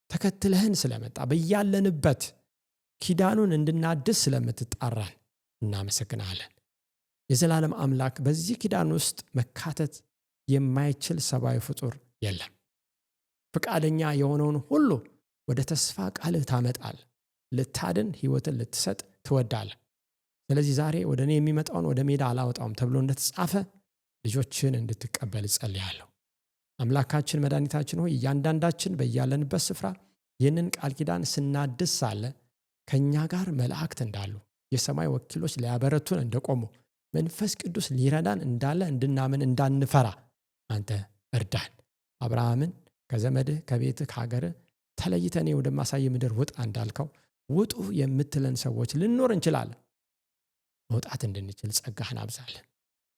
ተከትለህን ስለመጣ በያለንበት ኪዳኑን እንድናድስ ስለምትጣራን እናመሰግናለን። የዘላለም አምላክ በዚህ ኪዳን ውስጥ መካተት የማይችል ሰብአዊ ፍጡር የለም። ፈቃደኛ የሆነውን ሁሉ ወደ ተስፋ ቃልህ ታመጣል። ልታድን፣ ሕይወትን ልትሰጥ ትወዳለህ። ስለዚህ ዛሬ ወደ እኔ የሚመጣውን ወደ ሜዳ አላወጣውም ተብሎ እንደተጻፈ ልጆችን እንድትቀበል እጸልያለሁ። አምላካችን መድኃኒታችን ሆይ እያንዳንዳችን በያለንበት ስፍራ ይህንን ቃል ኪዳን ስናድስ ሳለ ከእኛ ጋር መላእክት እንዳሉ፣ የሰማይ ወኪሎች ሊያበረቱን እንደቆሙ፣ መንፈስ ቅዱስ ሊረዳን እንዳለ እንድናምን እንዳንፈራ አንተ እርዳን። አብርሃምን ከዘመድህ ከቤትህ ከሀገርህ ተለይተኔ ወደማሳይ ምድር ውጣ እንዳልከው ውጡ የምትለን ሰዎች ልንኖር እንችላለን። መውጣት እንድንችል ጸጋህን አብዛለን።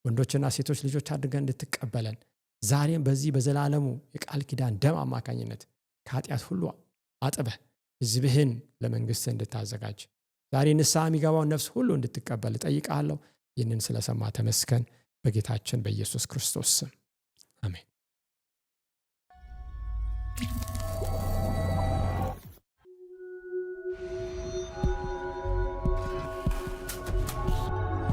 ወንዶችና ሴቶች ልጆች አድርገን እንድትቀበለን ዛሬም በዚህ በዘላለሙ የቃል ኪዳን ደም አማካኝነት ከኃጢአት ሁሉ አጥበህ ሕዝብህን ለመንግሥት እንድታዘጋጅ ዛሬ ንስሐ የሚገባውን ነፍስ ሁሉ እንድትቀበል እጠይቅሃለሁ። ይህንን ስለሰማ ተመስገን። በጌታችን በኢየሱስ ክርስቶስ ስም አሜን።